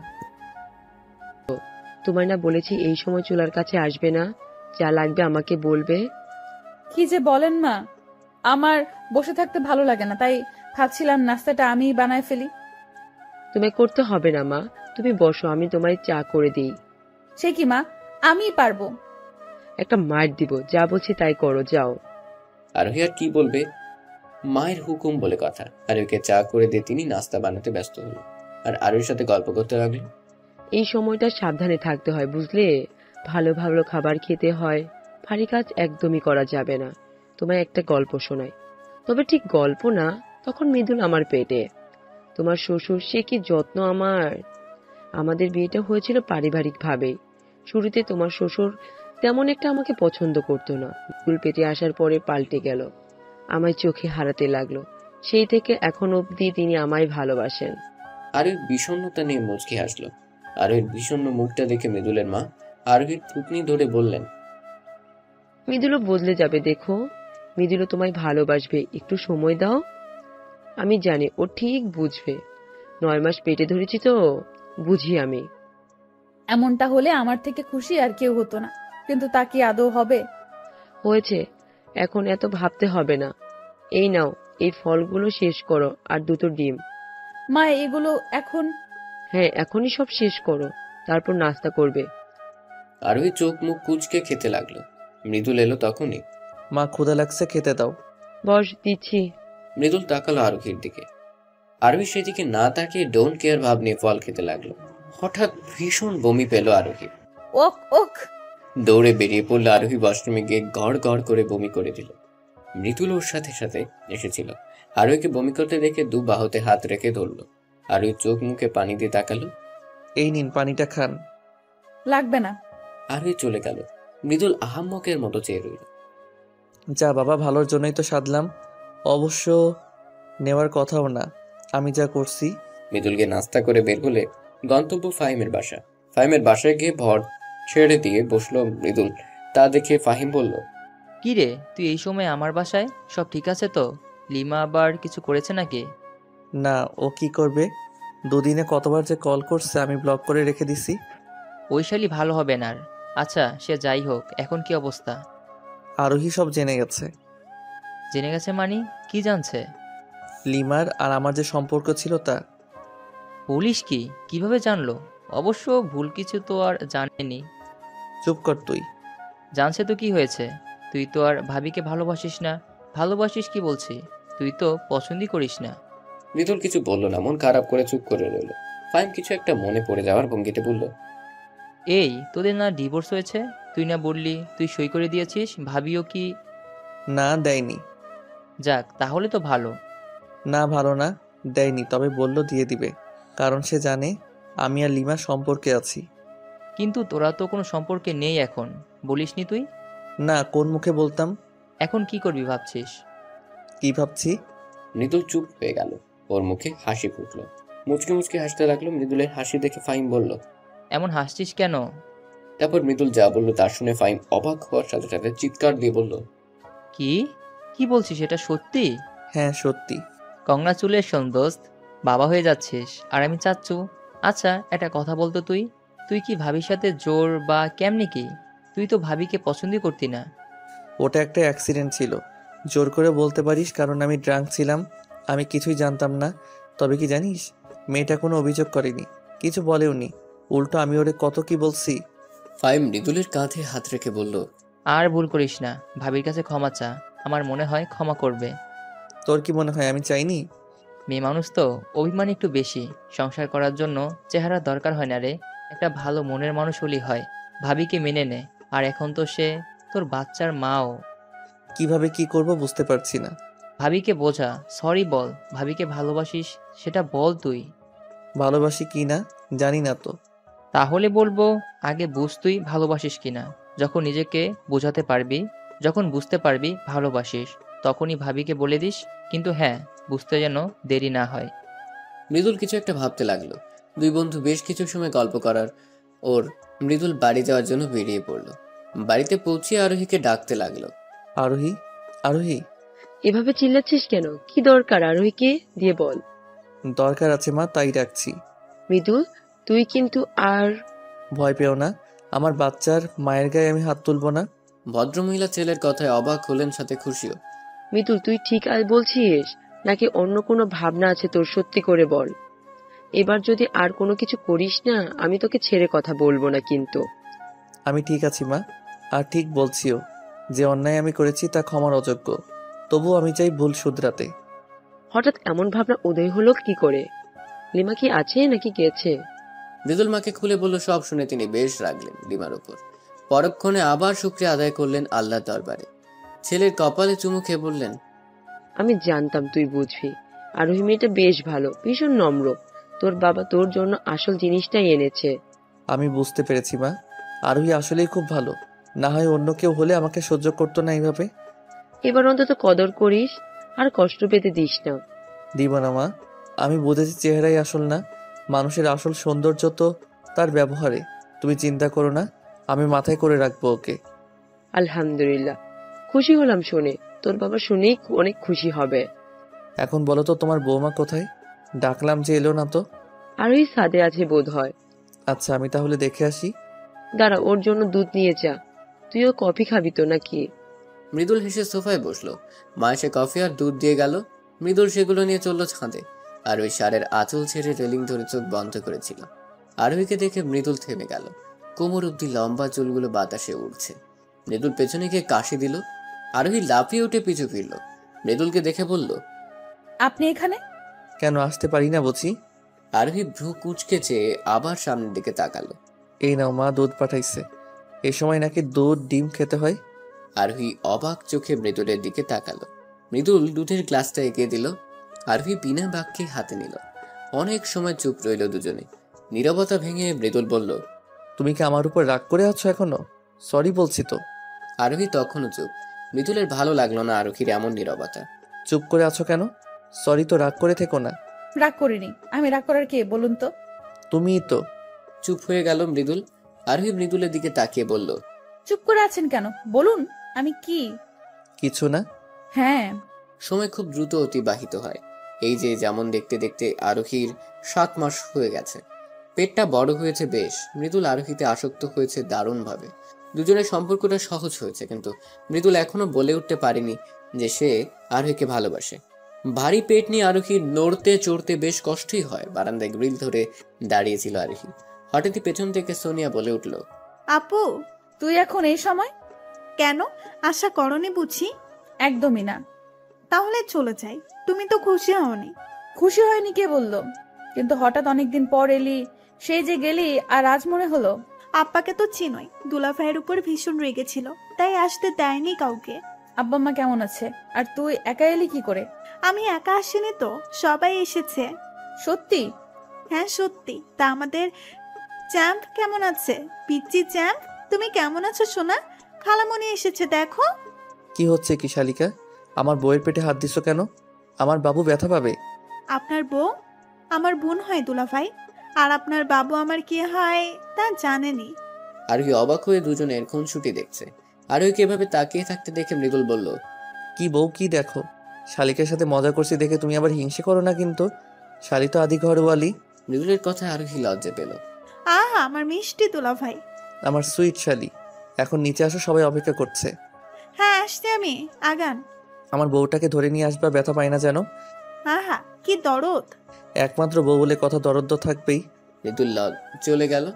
তোমায় না বলেছি এই সময় চুলার কাছে আসবে না, যা লাগবে আমাকে বলবে। কি যে বলেন মা, আমার বসে থাকতে ভালো লাগে না, তাই ভাবছিলাম নাস্তাটা আমিই বানায় ফেলি। তোমায় করতে হবে না মা, তুমি বসো, আমি তোমায় চা করে দিই। সে কি মা, আমিই পারবো। একটা মার দিব, যা বলছি তাই করো, যাও। আরোহী আর কি বলবে, মায়ের হুকুম বলে কথা। আরোহীকে চা করে দিয়ে তিনি নাস্তা বানাতে ব্যস্ত হলো আর আরোহীর সাথে গল্প করতে লাগলো। এই সময়টা সাবধানে থাকতে হয়, বুঝলে? ভালো ভালো খাবার খেতে হয়, ভারী কাজ একদমই করা যাবে না। তোমায় একটা গল্প শোনাই, তবে ঠিক গল্প না, তখন মৃদুল আমার পেটে। তোমার শ্বশুর, সে কি যত্ন আমার। আমাদের বিয়েটা হয়েছিল পারিবারিক ভাবে। শুরুতে তোমার শ্বশুর তেমন একটা আমাকে পছন্দ করতো না, মৃদুল পেটে আসার পরে পাল্টে গেল, আমায় চোখে হারাতে লাগলো। সেই থেকে এখন অবধি তিনি আমায় ভালোবাসেন। আরোহীর বিষণ্ণতা নিয়ে মুচকি হাসলো। আরোহীর বিষণ্ণ মুখটা দেখে মৃদুলের মা আরোহীর থুতনি ধরে বললেন, মৃদুলও বদলে যাবে, দেখো। মৃদুলও তোমায় ভালোবাসবে, একটু সময় দাও। আমি জানি ও ঠিক বুঝবে। 9 মাস পেটে ধরেছি তো, বুঝি আমি। এমনটা হলে আমার থেকে খুশি আর কেউ হতো না, কিন্তু তা কি আদৌ হবে? হয়েছে, এখন এত ভাবতে হবে না। এই নাও, এই ফলগুলো শেষ করো, আর 2টো ডিম। মা, এগুলো এখন? হ্যাঁ, এখনই সব শেষ করো, তারপর নাস্তা করবে। আরোহী চোখ মুখ কুঁচকে খেতে লাগলো। মৃদুল এলো তখনই। মা, ক্ষুধা লাগছে, খেতে দাও। বস, দিচ্ছি। মৃদুল তাকালো আরোহীর দিকে। আরোহী সেদিকে না তাকিয়ে ডোন্ট কেয়ার ভাব নিয়ে ফল খেতে লাগলো। হঠাৎ ভীষণ বমি পেল আরোহী। ওক ওক। দৌড়ে বেরিয়ে পড়লো আরোহী। ওয়াশরুমে গিয়ে গড় গড় করে বমি করে দিল। মৃদুল ওর সাথে সাথে এসেছিল। আরোহীকে বমি করতে দেখে 2 বাহুতে হাত রেখে ধরলো। আরোহী চোখ মুখে পানি দিয়ে তাকালো। এই নিন, পানিটা খান। লাগবে না। আরোহী চলে গেল। মৃদুল আহাম্মকের মতো চেয়ে রইল। যা বাবা, ভালোর জন্যই তো সাধলাম, অবশ্য নেওয়ার কথাও না আমি যা করছি। মৃদুলকে নাস্তা করে বের হলে গন্তব্য ফাহিমের বাসা। ফাহিমের বাসায় গিয়ে ভর ছেড়ে দিয়ে বসলো মৃদুল। তা দেখে ফাহিম বলল, কি রে, তুই এই সময় আমার বাসায়? সব ঠিক আছে তো? লিমা আবার কিছু করেছে নাকি? না, ও কি করবে? 2 দিনে কতবার যে কল করছে, আমি ব্লক করে রেখে দিছি। ওই শালি ভালো হবে না আর। আচ্ছা, সে যাই হোক, এখন কি অবস্থা? আরোহী সব জেনে গেছে। জেনে গেছে মানে? কি জানছে? লিমার আর আমার যে সম্পর্ক ছিল তা। পুলিশ কি কিভাবে জানলো? অবশ্য ভুল কিছু তো আর জানেনি। চুপ কর তুই। জানছে তো কি হয়েছে? তুই তো আর ভাবিকে ভালোবাসিস না। ভালোবাসিস কি বলছি, তুই তো পছন্দই করিস না। মৃদুল কিছু বলল না, মন খারাপ করে চুপ করে রইল। ফাহিম কিছু একটা মনে পড়ে যাওয়ার ভঙ্গিতে বলল, এই তোদের না ডিভোর্স হয়েছে? তুই না বললি তুই সই করে দিয়েছিস? ভাবিও কি? না, দেয়নি। যাক, তাহলে তো ভালো। না, ভালো না, দেয়নি, তবে বলল দিয়ে দিবে, কারণ সে জানে আমি আর লিমা সম্পর্কে আছি। কিন্তু তোরা তো কোনো সম্পর্কে নেই এখন, বলিসনি তুই? না, কোন মুখে বলতাম? এখন কি করবি ভাবছিস? কি ভাবছি? মৃদুল চুপ হয়ে গেল। ওর মুখে হাসি ফুটলো। মুচকি মুচকি হাসতে লাগলো। মৃদুলের হাসি দেখে ফাহিম বলল, এমন হাসছিস কেন? তারপর মৃদুল যা বললো তা শুনে ফাহিম অবাক হওয়ার সাথে সাথে চিৎকার দিয়ে বলল, কি কি বলছিস, এটা সত্যি? হ্যাঁ, সত্যি। কংগ্রাচুলেশন দোস্ত, বাবা হয়ে যাচ্ছিস আর আমি চাচ্ছু। আচ্ছা, একটা কথা বলতো, তুই তুই কি ভাবির সাথে জোর বা কেমনি কি? তুই তো ভাবিকে পছন্দই করতি না। ওটা একটা অ্যাক্সিডেন্ট ছিল, জোর করে বলতে পারিস কারণ আমি ড্রাঙ্ক ছিলাম, আমি কিছুই জানতাম না। তবে কি জানিস, মেয়েটা কোনো অভিযোগ করেনি, কিছু বলেওনি, উল্টো আমি ওরে কত কি বলছি। ফাইম মৃদুলের কাঁধে হাত রেখে বলল, আর ভুল করিস না, ভাবির কাছে ক্ষমা চা, আমার মনে হয় ক্ষমা করবে। তোর কি মনে হয় আমি চাইনি? মেয়ে মানুষ তো অভিমান একটু বেশি, সংসার করার জন্য চেহারা দরকার হয় না রে, একটা ভালো মনের মানুষ হলেই হয়। ভাবিকে মেনে নে, আর এখন তো সে তোর বাচ্চার মাও। কিভাবে কি করব বুঝতে পারছি না। ভাবিকে বোঝা, সরি বল, ভাবিকে ভালোবাসিস সেটা বল তুই। ভালোবাসি কি না জানি না তো। তাহলে বলবো, আগে বুঝ তুই ভালোবাসিস কিনা। যখন নিজেকে বোঝাতে পারবি, যখন বুঝতে পারবি ভালোবাসিস, তখনই ভাবিকে বলে দিস, কিন্তু হ্যাঁ, বুঝতে যেন দেরি না হয়। মৃদুল কিছু একটা ভাবতে লাগলো। দুই বন্ধু বেশ কিছু সময় গল্প করার ওর মৃদুল বাড়ি যাওয়ার জন্য বেরিয়ে পড়লো। বাড়িতে পৌঁছে আরোহীকে ডাকতে লাগলো, আরোহী, আরোহী। এভাবে চিল্লাচ্ছিস কেন? কি দরকার আরোহীকে দিয়ে বল। দরকার আছে মা, তাই ডাকছি। মৃদুল, তুই কিন্তু আর ভয় পেও না, আমার বাচ্চার মায়ের গায়ে আমি হাত তুলবো না। ভদ্রমহিলা ছেলের কথায় অবাক হলেন, সাথে খুশিও। মৃদুল, তুই ঠিক বলছিস নাকি অন্য কোনো ভাবনা আছে তোর? সত্যি করে বল। এবার যদি আর কোনো কিছু করিস না, আমি তোকে ছেড়ে কথা বলবো না কিন্তু। আমি ঠিক আছি মা, আর ঠিক বলছিও। যে অন্যায় আমি করেছি তা ক্ষমার অযোগ্য, তবুও আমি চাই ভুল শুধরাতে। হঠাৎ এমন ভাবনা উদয় হলো কি করে? লিমা কি আছে নাকি গেছে? মৃদুল মাকে খুলে বলল। সব শুনে তিনি বেশ রাগলেন লিমার উপর। পরক্ষণে আবার শুকরিয়া আদায় করলেন আল্লাহর দরবারে। ছেলের কপালে চুমু খেয়ে বললেন, আমি জানতাম তুই বুঝবি। আরোহী মেয়েটা বেশ ভালো, ভীষণ নম্র। তোর বাবা তোর জন্য আসল জিনিসটাই এনেছে। আমি বুঝতে পেরেছি মা, আরোহী আসলেই খুব ভালো। না হয় অন্য কেউ হলে আমাকে সহ্য করতো না এইভাবে। এবার অন্তত কদর করিস, আর কষ্ট পেতে দিস না। দিব না মা, আমি বুঝেছি চেহারাই আসল না, মানুষের আসল সৌন্দর্য তো তার ব্যবহারে। তুমি চিন্তা করো না, আমি মাথায় করে রাখবো ওকে। আলহামদুলিল্লাহ, খুশি হলাম শুনে। তোর বাবা শুনেই অনেক খুশি হবে। এখন বলো তো, তোমার বৌমা কোথায়? ডাকলাম যে এলো না তো। আরোহী ছাদে আছে বোধ হয়। আচ্ছা, আমি তাহলে দেখে আসি। দাঁড়া, ওর জন্য দুধ নিয়ে যা। তুইও কফি খাবি তো নাকি? মৃদুল হেসে সোফায় বসলো। মা এসে কফি আর দুধ দিয়ে গেল। মৃদুল সেগুলো নিয়ে চলল ছাদে। আর ওই সারের আঁচল ছেড়ে রেলিং ধরে চোখ বন্ধ করেছিল। আরোহীকে দেখে মৃদুল থেমে গেল। কোমর অব্দি লম্বা চুলগুলো বাতাসে উড়ছে। মৃদুল পেছনে গিয়ে কাশি দিল। আরোহী লাফিয়ে উঠে পিছু ফিরল। মৃদুলকে দেখে বলল, আপনি এখানে? কেন আসতে পারি না বুঝি? আরোহী ভ্রু কুঁচকে চেয়ে আবার সামনের দিকে তাকালো। এই নাও মা, দুধ পাঠাইছে। এই সময় নাকি দুধ ডিম খেতে হয়। আরোহী অবাক চোখে মৃদুলের দিকে তাকালো। মৃদুল দুধের গ্লাসটা এগিয়ে দিল। আরোহী বিনা বাক্যে হাতে নিল। অনেক সময় চুপ রইল দুজনে। নীরবতা ভেঙে মৃদুল বলল, তুমি কি আমার উপর রাগ করে আছো এখনো? সরি বলছি তো। আরোহী তখনও চুপ। মৃদুলের ভালো লাগলো না আরোহীর এমন নীরবতা। চুপ করে আছো কেন? সরি তো, রাগ করে থেকো না। রাগ করিনি। আমি রাগ করার কে বলুন তো? তুমিই তো। চুপ হয়ে গেল মৃদুল। আরোহী মৃদুলের দিকে তাকিয়ে বলল, চুপ করে আছেন কেন? বলুন, আমি কি? কিছু না। হ্যাঁ। সময় খুব দ্রুত অতিবাহিত হয়। এই যে যেমন দেখতে দেখতে আরোহীর 7 মাস হয়ে গেছে। পেটটা বড় হয়েছে বেশ। মৃদুল আরোহীতে আসক্ত হয়েছে দারুণভাবে। দুজনের সম্পর্কটা সহজ হয়েছে, কিন্তু মৃদুল এখনো বলে উঠতে পারেনি যে সে আরোহীকে ভালোবাসে। ভারী পেট নিয়ে আরোহীর নড়তে চড়তে বেশ কষ্টই হয়। বারান্দায় গ্রিল ধরে দাঁড়িয়েছিল আরোহী। হঠাৎই পেছন থেকে সোনিয়া বলে উঠল, আপু, তুই এখন এই সময়? কেন? আশা করনি বুঝি? একদমই না। তাহলে চলে যাই। তুমি তো খুশি হওনি। খুশি হয়নি কে বলল? কিন্তু হঠাৎ অনেকদিন পর এলি, সেই যে গেলি, আর আজ মনে হলো। আব্বাকে তো চিনোই, দুলা ভাইয়ের উপর ভীষণ রেগেছিল, তাই আসতে দেয়নি কাউকে। আব্বা মা কেমন আছে? আর তুই একা এলি কি করে? আমি একা আসিনি তো, সবাই এসেছে। সত্যি? হ্যাঁ সত্যি। তা আমাদের চ্যাম্প কেমন আছে? পিচ্চি চ্যাম্প, তুমি কেমন আছো সোনা? খালামণি এসেছে দেখো। কি হচ্ছে কি শালিকা? আমার বউয়ের পেটে হাত দিছো কেন? আমার বাবু ব্যথা পাবে। আপনার বউ আমার বোন হয় দুলা ভাই, আর আপনার বাবু আমার কি হয় তা জানেনি। আরোহী অবাক হয়ে দুজনের খুনসুটি দেখছে। আরোহীকে এভাবে তাকিয়ে থাকতে দেখে মৃদুল বলল, কি বউ, কি দেখো? শালিকের সাথে মজা করছি দেখে তুমি আবার হিংসে করো না কিন্তু। শালি তো আদি ঘরওয়ালি। মৃদুলের কথায় আরোহী লজ্জা পেল। আহা, আমার মিষ্টি দুলা ভাই। আমার সুইট শালি, এখন নিচে আসো, সবাই অপেক্ষা করছে। হ্যাঁ আসছি আমি, আগান। আমার বউটাকে ধরে নিয়ে আসবা, ব্যথা পায় না যেন। আহা কি দরদ। একমাত্র বউ বলে কথা, দরদ তো থাকবেই। মৃদুল চলে গেল।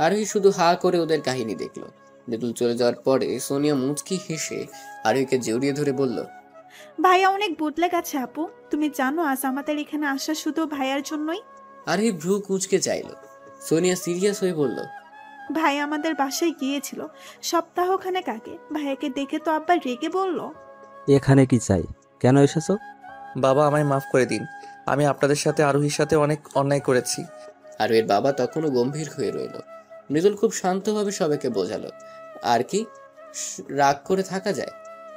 আরোহী শুধু হা করে ওদের কাহিনী দেখলো। মৃদুল চলে যাওয়ার পরে সোনিয়া মুচকি হেসে আরোহীকে জড়িয়ে ধরে বলল, ভাইয়া অনেক বদলে গেছে আপু। তুমি জানো আজ আমাদের এখানে আসা শুধু ভাইয়ার জন্যই। আরোহী ভ্রু কুঁচকে চাইল। সোনিয়া সিরিয়াস হয়ে বলল, ভাই আমাদের বাসায় গিয়েছিল সপ্তাহখানেক আগে। ভাইয়াকে দেখে তো আব্বা রেগে বলল, এখানে কি চাই? কেন এসেছো? বাবা, আমায় মাফ করে দিন। আমি আপনাদের সাথে, আরোহীর সাথে অনেক অন্যায় করেছি। আরোহীর বাবা তখনও গম্ভীর হয়ে রইল। মৃদুল খুব শান্তভাবে সবাইকে বোঝালো, আর কি রাগ করে থাকা যায়?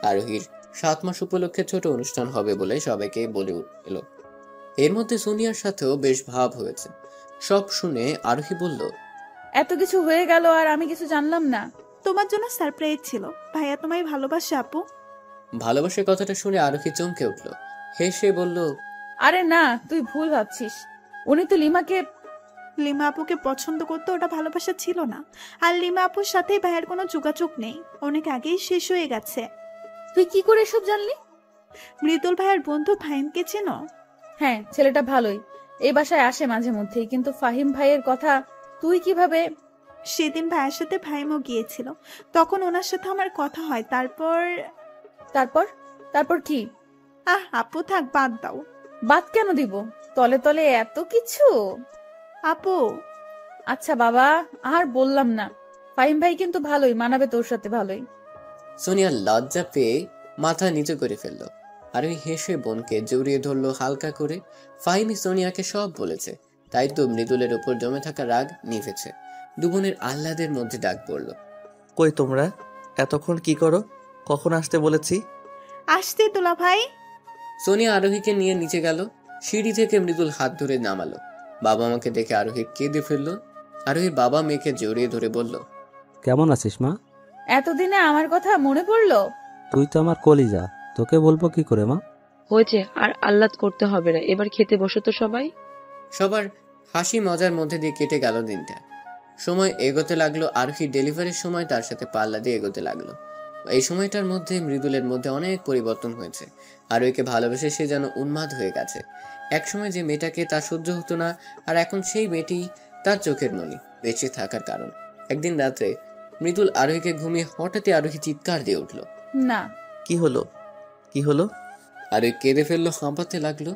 আরোহীর 7 মাস উপলক্ষে ছোট অনুষ্ঠান হবে বলে সবাইকে বলে এলো। এর মধ্যে সোনিয়ার সাথেও বেশ ভাব হয়েছে। সব শুনে আরোহী বলল, এত কিছু হয়ে গেল আর আমি কিছু জানলাম না। তোমার জন্য সারপ্রাইজ ছিল। ভাইয়া তোমায় ভালোবাসে আপু। ভালোবাসার কথাটা শুনে আরোহী চমকে উঠল। হেসে বলল, আরে না, তুই ভুল ভাবছিস। উনি তো লিমা আপুকে পছন্দ করতে, ওটা ভালোবাসা ছিল না। আর লিমা আপুর সাথে ভাইয়ের কোনো যোগাযোগ নেই, অনেক আগেই শেষ হয়ে গেছে। তুই কি করে এসব জানলি? মৃদুল ভাইয়ের বন্ধু ফাহিমকে চেনো? হ্যাঁ, ছেলেটা ভালোই, এই বাসায় আসে মাঝে মধ্যেই। কিন্তু ফাহিম ভাইয়ের কথা তুই কিভাবে? সেদিন ভাইয়ের সাথে ফাহিমও গিয়েছিল, তখন ওনার সাথে আমার কথা হয়। তারপর তারপর তারপর কি? আপু থাক, বাদ দাও। বাদ কেন দিব? তলে তলে এত কিছু। আপু আচ্ছা বাবা, আর বললাম না। ফাহিম ভাই কিন্তু ভালোই, মানাবে তোর সাথে ভালোই। সোনিয়া লজ্জা পেয়ে মাথা নিচু করে ফেলল। আরোহী হেসে বোনকে জড়িয়ে ধরলো হালকা করে। ফাহিমি সোনিয়াকে সব বলেছে, তাই তো মৃদুলের উপর জমে থাকা রাগ নিভেছে। দুবোনের আহ্লাদের মধ্যে ডাক পড়ল, কই তোমরা? এতক্ষণ কি করো? কখন আসতে বলেছি? আসতে তোলা ভাই। সোনিয়া আরোহীকে নিয়ে নিচে গেল। সিঁড়ি থেকে মৃদুল হাত ধরে নামালো। বাবা মাকে দেখে আরোহী কেঁদে ফেললো। আরোহীর বাবা মেয়েকে জড়িয়ে ধরে বলল, কেমন আছিস মা? এতদিনে আমার কথা মনে পড়লো? তুই তো আমার কলিজা, তোকে বলবো কি করে মা? হয়েছে, আর আহ্লাদ করতে হবে না, এবার খেতে বসো তো সবাই। সবার হাসি মজার মধ্যে দিয়ে কেটে গেল দিনটা। সময় এগোতে লাগলো। আরোহীর ডেলিভারির সময় তার সাথে পাল্লা দিয়ে এগোতে লাগলো। এই সময়টার মধ্যে মৃদুলের মধ্যে অনেক পরিবর্তন হয়েছে। আরোহীকে ভালোবেসে সে যেন উন্মাদ হয়ে গেছে। একসময় যে মেয়েটাকে তার সহ্য হতো না, আর এখন সেই মেয়েটি তার চোখের মণি, বেঁচে থাকার কারণ। একদিন রাত্রে মৃদুল আরোহীকে ঘুমিয়ে হঠাৎই আরোহী চিৎকার দিয়ে উঠল, না। কি হলো? কি হলো? আরোহী কেঁদে ফেললো, হাঁপাতে লাগলো।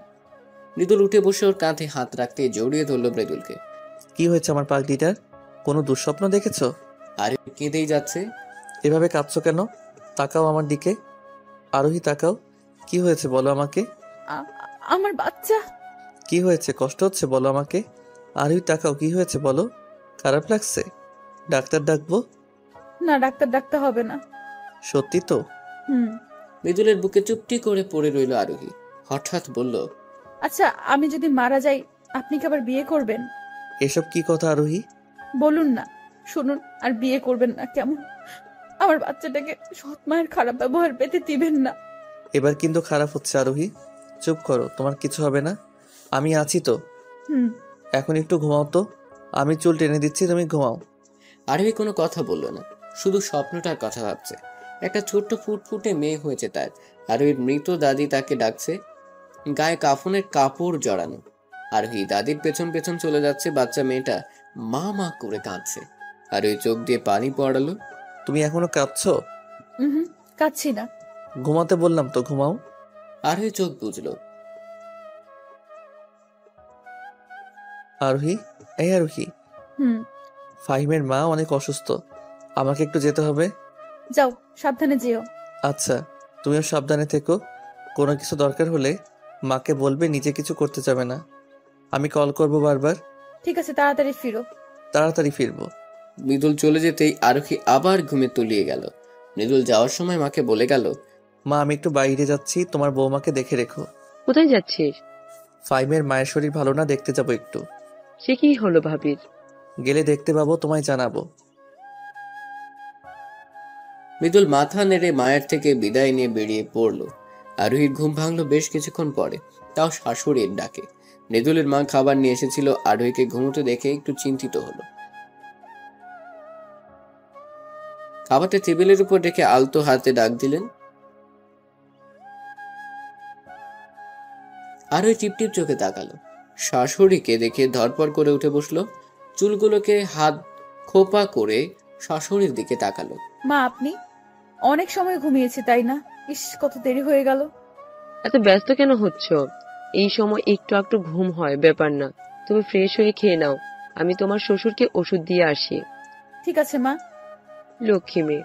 মৃদুল উঠে বসে ওর কাঁধে হাত রাখতে জড়িয়ে ধরলো মৃদুলকে। কি হয়েছে আমার পাগলিটার? কোনো দুঃস্বপ্ন দেখেছো? আরোহী কেঁদেই যাচ্ছে। এভাবে কাঁদছো কেন? তাকাও আমার দিকে। আরোহী তাকাও। কি হয়েছে বলো আমাকে। আমার বাচ্চা। কি হয়েছে? কষ্ট হচ্ছে বলো আমাকে। আরোহী তাকাও, কি হয়েছে বলো। খারাপ লাগছে? ডাক্তার ডাকবো? না, ডাক্তার ডাকতে হবে না। সত্যি তো? মৃদুলের বুকে চুপটি করে পড়ে রইল আরোহী। হঠাৎ বলল, আচ্ছা, আমি যদি মারা যাই আপনি কি আবার বিয়ে করবেন? এসব কি কথা আরোহী? বলুন না, শুনুন। আর বিয়ে করবেন না কেমন? আমার বাচ্চাটাকে সৎ মায়ের খারাপ ব্যবহার পেতে দিবেন না। এবার কিন্তু খারাপ হচ্ছে আরোহী। চুপ করো, তোমার কিছু হবে না, আমি আছি তো। এখন একটু ঘুমাও তো, আমি চুল টেনে দিচ্ছি, তুমি ঘুমাও। আরোহী কোনো কথা বলল না, শুধু স্বপ্নটার কথা ভাবছে। একটা ছোট্ট ফুটফুটে মেয়ে হয়েছে তার। আরোহীর মৃত দাদি তাকে ডাকছে, গায়ে কাফনের কাপড় জড়ানো। আরোহী দাদির পেছন পেছন চলে যাচ্ছে। বাচ্চা মেয়েটা মা মা করে কাঁদছে। আরোহী চোখ দিয়ে পানি পড়ালো। তুমি এখনো কাঁদছো? কাঁদছি না। ঘুমাতে বললাম তো, ঘুমাও। আরোহী চোখ বুঝলো। আরোহী, এই আরোহী। ফাহিমের মা অনেক অসুস্থ, আমাকে একটু যেতে হবে। যাও, সাবধানে যেও। আচ্ছা, তুমিও সাবধানে থেকো। কোনো কিছু দরকার হলে মাকে বলবে, নিজে কিছু করতে যাবে না। আমি কল করব বারবার। ঠিক আছে, তাড়াতাড়ি ফিরো। তাড়াতাড়ি ফিরবো। মৃদুল চলে যেতেই আরোহী আবার ঘুমে তলিয়ে গেল। মৃদুল যাওয়ার সময় মাকে বলে গেল, মা আমি একটু বাইরে যাচ্ছি, তোমার বৌমাকে দেখে রেখো। কোথায় যাচ্ছিস? ফাহিমের মায়ের শরীর ভালো না, দেখতে যাবো একটু। সে কি হলো ভাবির? গেলে দেখতে পাবো, তোমায় জানাবো। মৃদুল মাথা নেড়ে মায়ের থেকে বিদায় নিয়ে বেরিয়ে পড়লো। আরোহীর ঘুম ভাঙলো বেশ কিছুক্ষণ পরে, তাও শাশুড়ির ডাকে। মৃদুলের মা খাবার নিয়ে এসেছিল। আরোহীকে ঘুমোতে দেখে একটু চিন্তিত হলো। খাবারটা টেবিলের উপর রেখে আলতো হাতে ডাক দিলেন, আরোহী টিপটিপ চোখে তাকালো। শাশুড়িকে দেখে ধরপড় করে উঠে বসলো। চুলগুলোকে হাত খোপা করে শাশুড়ির দিকে তাকালো। মা, আপনি অনেক সময় ঘুমিয়েছি তাই না? ইস, কত দেরি হয়ে গেল। এত ব্যস্ত কেন হচ্ছ? এই সময় একটু একটু ঘুম হয়, ব্যাপার না। তুমি ফ্রেশ হয়ে খেয়ে নাও, আমি তোমার শ্বশুরকে ওষুধ দিয়ে আসি। ঠিক আছে মা। লক্ষ্মী মেয়ে।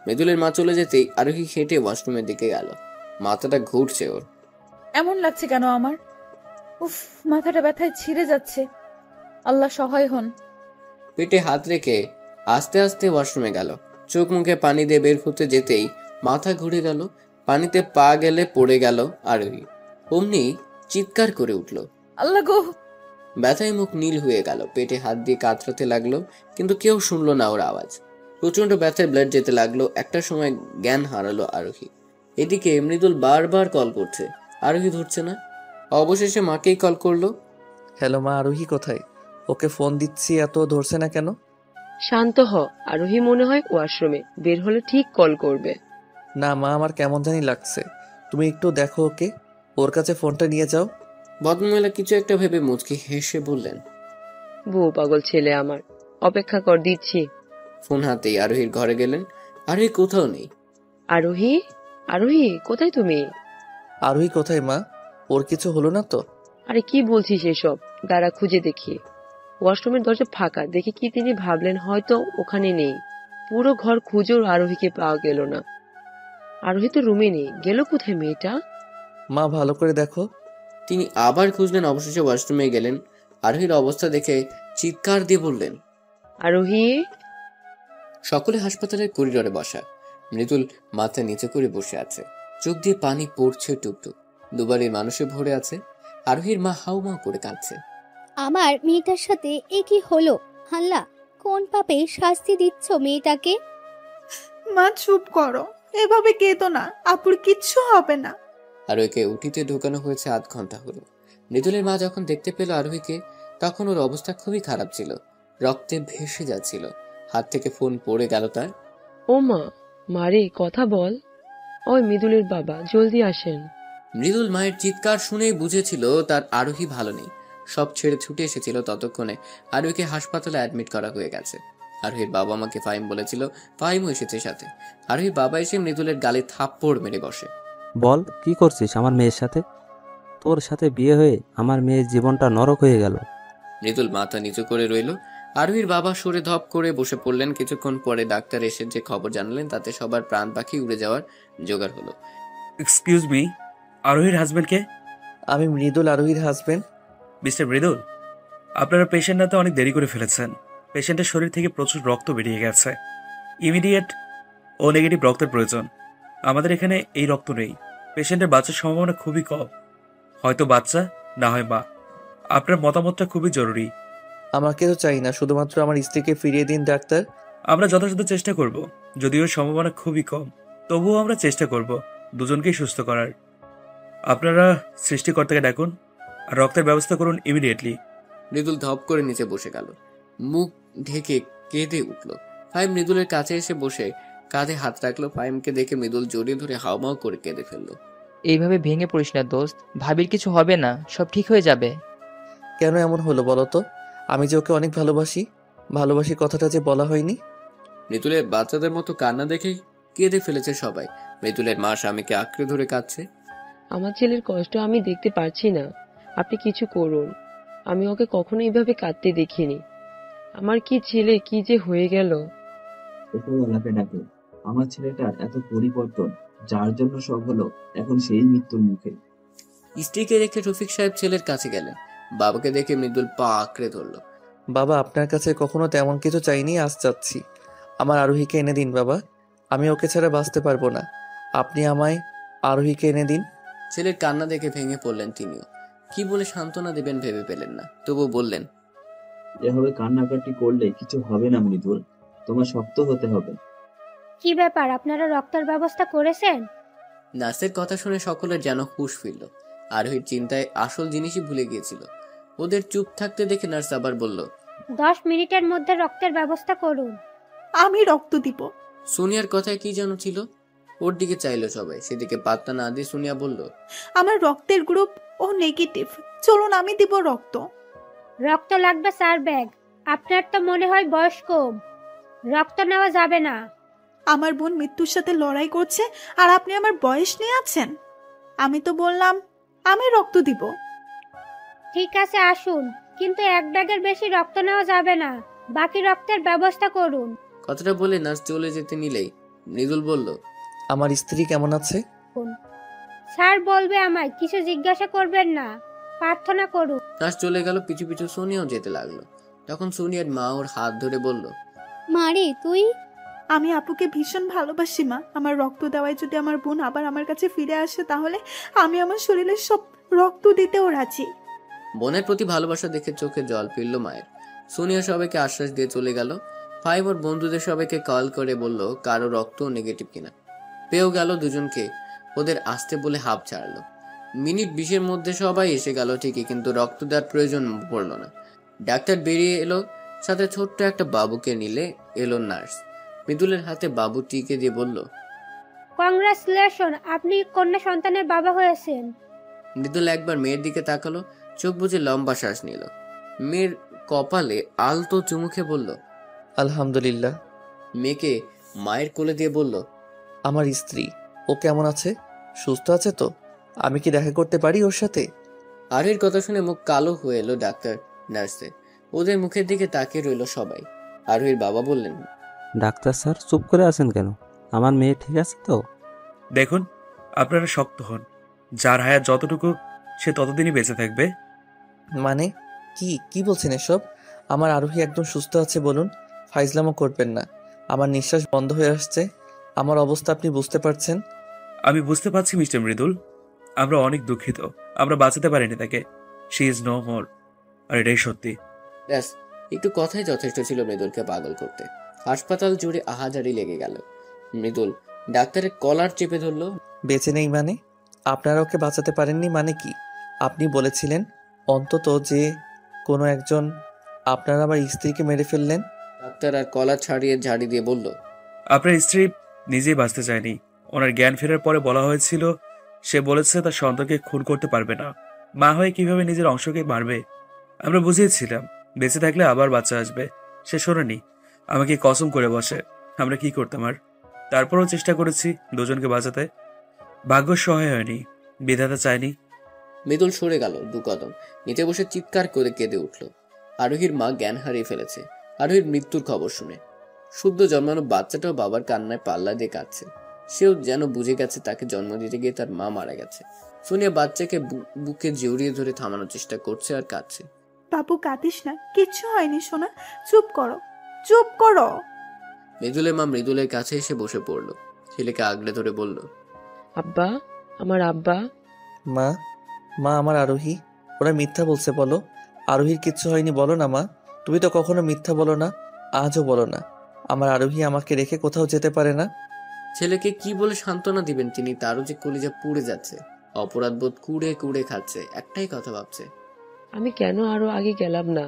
মৃদুলের মা চলে যেতেই আরোহী হেঁটে ওয়াশরুমের দিকে গেল। মাথাটা ঘুরছে ওর। এমন লাগছে কেন আমার? উফ, মাথাটা ব্যথায় ছিঁড়ে যাচ্ছে। আল্লাহ সহায় হন। পেটে হাত রেখে আস্তে আস্তে ওয়াশরুমে গেল। চোখ মুখে পানি দিয়ে বের হতে যেতেই মাথা ঘুরে গেল। পানিতে পা গেলে পড়ে গেল আরোহী। অমনি চিৎকার করে উঠল। আল্লাহ গো! ব্যথায় মুখ নীল হয়ে গেল। পেটে হাত দিয়ে কাতরাতে লাগলো, কিন্তু কেউ শুনলো না ওর আওয়াজ। প্রচন্ড ব্যথায় ব্লাড যেতে লাগলো। একটা সময় জ্ঞান হারালো আরোহী। এদিকে মৃদুল বারবার কল করছে, আরোহী ধরছে না। অবশেষে মাকেই কল করলো। হ্যালো মা, আরোহী কোথায়? ওকে ফোন দিচ্ছি, এত ধরছে না কেন? শান্ত হ, আরোহী মনে হয় ওয়াশরুমে, বের হলে ঠিক কল করবে। না মা, আমার কেমন জানি লাগছে। তুমি একটু দেখো ওকে, ওর কাছে ফোনটা নিয়ে যাও। ভদ্রমহিলা কিছু একটা ভেবে মুচকি হেসে বললেন। বউ পাগল ছেলে আমার, অপেক্ষা কর, দিচ্ছি। ফোন হাতেই আরোহীর ঘরে গেলেন। আরোহী কোথাও নেই। আরোহী, আরোহী কোথায় তুমি? আরোহী কোথায় মা? ওর কিছু হলো না তো? আরে কি বলছিস এসব? দাঁড়া, খুঁজে দেখি। ওয়াশরুমের দরজা ফাঁকা দেখে কি তিনি ভাবলেন হয়তো ওখানে নেই। পুরো ঘর খুঁজেও আরোহীকে পাওয়া গেল না। আরোহী তো রুমে নেই, গেল কোথায় মেয়েটা? মা ভালো করে দেখো। তিনি আবার খুঁজলেন, অবশেষে ওয়াশরুমে গেলেন। আরোহীর অবস্থা দেখে চিৎকার দিয়ে বললেন, আরোহী! সকলে হাসপাতালের করিডোরে বসা। মৃদুল মাথা নিচে করে বসে আছে, চোখ দিয়ে পানি পড়ছে টুকটুক। দুবারের মানুষে ভরে আছে। আরোহীর মা হাউমাউ করে কাঁদছে। আমার মেয়েটার সাথে এ কি হলো? আল্লাহ, কোন পাপে শাস্তি দিচ্ছ মেয়েটাকে? মা চুপ করো, এভাবে কেঁদো না, আপুর কিচ্ছু হবে না। আরোহীকে উঠিতে ঢোকানো হয়েছে 8 ঘন্টা হলো। মৃদুলের মা যখন দেখতে পেল আরোহীকে, তখন ওর অবস্থা খুবই খারাপ ছিল, রক্তে ভেসে যাচ্ছিল। হাত থেকে ফোন পড়ে গেল তার। ও মা, মারে কথা বল। ওই মৃদুলের বাবা, জলদি আসেন। মৃদুল মায়ের চিৎকার শুনেই বুঝেছিল তার আরোহী ভালো নেই। সব ছেড়ে ছুটে এসেছিল। ততক্ষণে আরোহীকে হাসপাতালে অ্যাডমিট করা হয়ে গেছে। আরোহীর বাবা আমাকে ফাহিম বলেছিল, ফাহিমও এসেছে সাথে। আরোহীর বাবা এসে মৃদুলের গালে থাপ্পড় মেরে বসে। বল, কি করছিস আমার মেয়ের সাথে? তোর সাথে বিয়ে হয়ে আমার মেয়ের জীবনটা নরক হয়ে গেল। মৃদুল মাথা নিচু করে রইল। আরোহীর বাবা সরে ধপ করে বসে পড়লেন। কিছুক্ষণ পরে ডাক্তার এসে যে খবর জানালেন, তাতে সবার প্রাণ পাখি উড়ে যাওয়ার জোগাড় হলো। এক্সকিউজ মি, আরোহীর হাজবেন্ড কে? আমি মৃদুল, আরোহীর হাজবেন্ড। মিস্টার মৃদুল, আপনারা পেশেন্টরা তো অনেক দেরি করে ফেলেছেন। পেশেন্টের শরীর থেকে প্রচুর রক্ত বেরিয়ে গেছে। ইমিডিয়েট ও নেগেটিভ রক্তের প্রয়োজন। আমাদের এখানে এই রক্ত নেই। পেশেন্টের বাচ্চার সম্ভাবনা খুবই কম, হয়তো বাচ্চা, না হয় মা। আপনার মতামতটা খুবই জরুরি। আমাকে তো চাই না, শুধুমাত্র আমার স্ত্রীকে ফিরিয়ে দিন ডাক্তার। আমরা যথাযথ চেষ্টা করব, যদিও সম্ভাবনা খুবই কম, তবুও আমরা চেষ্টা করব দুজনকেই সুস্থ করার। আপনারা সৃষ্টিকর্তাকে ডাকুন আর রক্তের ব্যবস্থা করুন ইমিডিয়েটলি। মৃদুল ধপ করে নিচে বসে গেল, মুখ ঢেকে কেঁদে উঠল। ফাহিম মৃদুলের কাছে এসে বসে কাঁধে হাত রাখলো। ফাহিমকে দেখে মৃদুল জড়িয়ে ধরে হাউমাউ করে কেঁদে ফেলল। এইভাবে ভেঙে পড়িস না দোস্ত, ভাবির কিছু হবে না, সব ঠিক হয়ে যাবে। কেন এমন হলো বলো তো? আমি যে ওকে অনেক ভালোবাসি, ভালোবাসি কথাটা যে বলা হয়নি। মৃদুলের বাচ্চাদের মতো কান্না দেখে কেঁদে ফেলেছে সবাই। মৃদুলের মা স্বামীকে আঁকড়ে ধরে কাঁদছে। আমার ছেলের কষ্ট আমি দেখতে পারছি না, আপনি কিছু করুন। আমি ওকে কখনো এইভাবে কাঁদতে দেখিনি। আমার কি ছেলে কি যে হয়ে গেল। উপরওয়ালাকে ডাকে। আমার ছেলেটার এত পরিবর্তন, যার জন্য সব হলো, এখন সেই মৃত্যুর মুখে। স্ত্রীকে রেখে রফিক সাহেব ছেলের কাছে গেলেন। বাবাকে দেখে মৃদুল পা আঁকড়ে ধরল। বাবা, আপনার কাছে কখনো তেমন কিছু চাইনি, আজ চাচ্ছি। আমার আরোহীকে এনে দিন বাবা, আমি ওকে ছাড়া বাঁচতে পারবো না। আপনি আমায় আরোহীকে এনে দিন। ছেলের কান্না দেখে ভেঙে পড়লেন তিনিও। কি বলে সান্ত্বনা দেবেন ভেবে পেলেন না, তবু বললেন, এভাবে কান্নাকাটি করলে কিছু হবে না মৃদুল, তোমার শক্ত হতে হবে। কি ব্যাপার, আপনারা রক্তের ব্যবস্থা করেছেন? নার্সের কথা শুনে সকলের যেন হুঁশ ফিরল। আরোহীর চিন্তায় আসল জিনিসই ভুলে গিয়েছিল। ওদের চুপ থাকতে দেখে নার্স আবার বলল, 10 মিনিটের মধ্যে রক্তের ব্যবস্থা করুন। আমি রক্ত দিব। সোনিয়ার কথায় কি যেন ছিল। ওর দিকে চাইলো সবাই, সেদিকে পাত্তা না দিয়ে সোনিয়া বলল, আমার রক্তের গ্রুপ ও নেগেটিভ, চলুন আমি দিব রক্ত। রক্ত লাগবে 4 ব্যাগ। আপনার তো মনে হয় বয়স কম, রক্ত নেওয়া যাবে না। আমার বোন মৃত্যুর সাথে লড়াই করছে আর আপনি আমার বয়স নিয়ে আছেন। আমি তো বললাম আমি রক্ত দিব। ঠিক আছে আসুন, কিন্তু 1 ব্যাগের বেশি রক্ত নেওয়া যাবে না, বাকি রক্তের ব্যবস্থা করুন। কথাটা বলে নার্স চলে যেতে নিলেই মৃদুল বলল, আমার স্ত্রী কেমন আছে? স্যার বলবে আমায়, কিছু জিজ্ঞাসা করবেন না, প্রার্থনা করুন। নার্স চলে গেল, পিছু পিছু সোনিয়াও যেতে লাগলো। তখন সোনিয়ার মা ওর হাত ধরে বলল, মারে তুই? আমি আপুকে ভীষণ ভালোবাসি মা। আমার রক্ত দেওয়ায় যদি আমার বোন আবার আমার কাছে ফিরে আসে তাহলে আমি আমার শরীরের সব রক্ত দিতেও রাজি। বোনের প্রতি ভালোবাসা দেখে চোখে জল ফিরল মায়ের। সোনিয়া সবাইকে আশ্বাস দিয়ে চলে গেল। ফাইভ ওর বন্ধুদের সবাইকে কল করে বলল কারো রক্ত নেগেটিভ কিনা। পেয়েও গেল দুজনকে, ওদের আসতে বলে হাঁপ ছাড়লো। মিনিট 20-এর মধ্যে সবাই এসে গেল ঠিকই, কিন্তু রক্ত দেওয়ার প্রয়োজন পড়ল না। ডাক্তার বেরিয়ে এলো, সাথে ছোট্ট একটা বাবুকে নিলে এলো নার্স। মৃদুলের হাতে বাবুটিকে দিয়ে বলল, কংগ্রাচুলেশন, আপনি কন্যা সন্তানের বাবা হয়েছেন। মৃদুল একবার মেয়ের দিকে তাকালো, চোখ বুজে লম্বা শ্বাস নিল। মেয়ের কপালে আলতো চুমুখে বলল, আলহামদুলিল্লাহ। মেয়েকে মায়ের কোলে দিয়ে বলল, আমার স্ত্রী, ও কেমন আছে? সুস্থ আছে তো? আমি কি দেখা করতে পারি ওর সাথে? আরোহীর কথা শুনে মুখ কালো হয়ে এলো ডাক্তার নার্সে। ওদের মুখের দিকে তাকিয়ে রইল সবাই। আরোহীর বাবা বললেন, ডাক্তার স্যার চুপ করে আছেন কেন? আমার মেয়ে ঠিক আছে তো? দেখুন, আপনারা শক্ত হন। যার হায়াত যতটুকু সে ততদিনই বেঁচে থাকবে। মানে কি কি বলছেন এসব? আমার আরোহী একদম সুস্থ আছে বলুন। ফাইজলামও করবেন না। আমার নিঃশ্বাস বন্ধ হয়ে আসছে। আমার অবস্থা আপনি বুঝতে পারছেন? আমি বুঝতে পারছি মিস্টার মৃদুল, আমরা অনেক দুঃখিত। আমরা বাঁচাতে পারিনি তাকে। She is no more. আর এটাই সত্যি। ব্যাস, একটু কথাই যথেষ্ট ছিল মৃদুলকে পাগল করতে। হাসপাতাল জুড়ে আহাজারি লেগে গেল। মৃদুল ডাক্তারের কলার চেপে ধরলো। বেঁচে নেই মানে? আপনারা ওকে বাঁচাতে পারেননি মানে কি? আপনি বলেছিলেন অন্তত যে কোনো একজন। আপনারা আমার স্ত্রীকে মেরে ফেললেন। ডাক্তার আর কলার ছাড়িয়ে ঝাড়ি দিয়ে বলল, আপনার স্ত্রী নিজেই বাঁচতে চায়নি। ওনার জ্ঞান ফেরার পরে বলা হয়েছিল, সে বলেছে তার সন্তানকে খুন করতে পারবে না। মা হয়ে কিভাবে নিজের অংশকে মারবে? আমরা বুঝিয়েছিলাম বেঁচে থাকলে আবার বাচ্চা আসবে। সে শোনেনি, আমাকে কসম করে বসে। আমরা কি করতাম আর? তারপরও চেষ্টা করেছি দুজনকে বাঁচাতে। ভাগ্য সহায় হয়নি, বিধাতা চায়নি। মৃদুল সরে গেল 2 কদম, নিচে বসে চিৎকার করে কেঁদে উঠল। আরোহীর মা জ্ঞান হারিয়ে ফেলেছে আরোহীর মৃত্যুর খবর শুনে। শুদ্ধ জন্মানো বাচ্চাটাও বাবার কান্নায় পাল্লা দিয়ে কাঁদছে। সেও যেন বুঝে গেছে তাকে জন্ম দিতে গিয়ে তার মা মারা গেছে। সোনিয়া বাচ্চাকে বুকে জড়িয়ে ধরে থামানোর চেষ্টা করছে আর কাঁদছে। বাবু কাঁদিস না, কিচ্ছু হয়নি সোনা, চুপ করো, চুপ করো। মৃদুলের মা মৃদুলের কাছে এসে বসে পড়ল, ছেলেকে আগলে ধরে বলল, আব্বা, আমার আব্বা। মা, মা আমার আরোহী। ওরা মিথ্যা বলছে বলো। আরোহীর কিচ্ছু হয়নি বলো না মা। তুমি তো কখনো মিথ্যা বলো না, আজও বলো না। আমার আরোহী আমাকে রেখে কোথাও যেতে পারে না। ছেলেকে কি বলে সান্ত্বনা দিবেন তিনি? তারও যে কলিজা পুড়ে যাচ্ছে, অপরাধ বোধ কুড়ে কুড়ে খাচ্ছে, একটাই কথা ভাবছে, আমি কেন আরো আগে গেলাম না?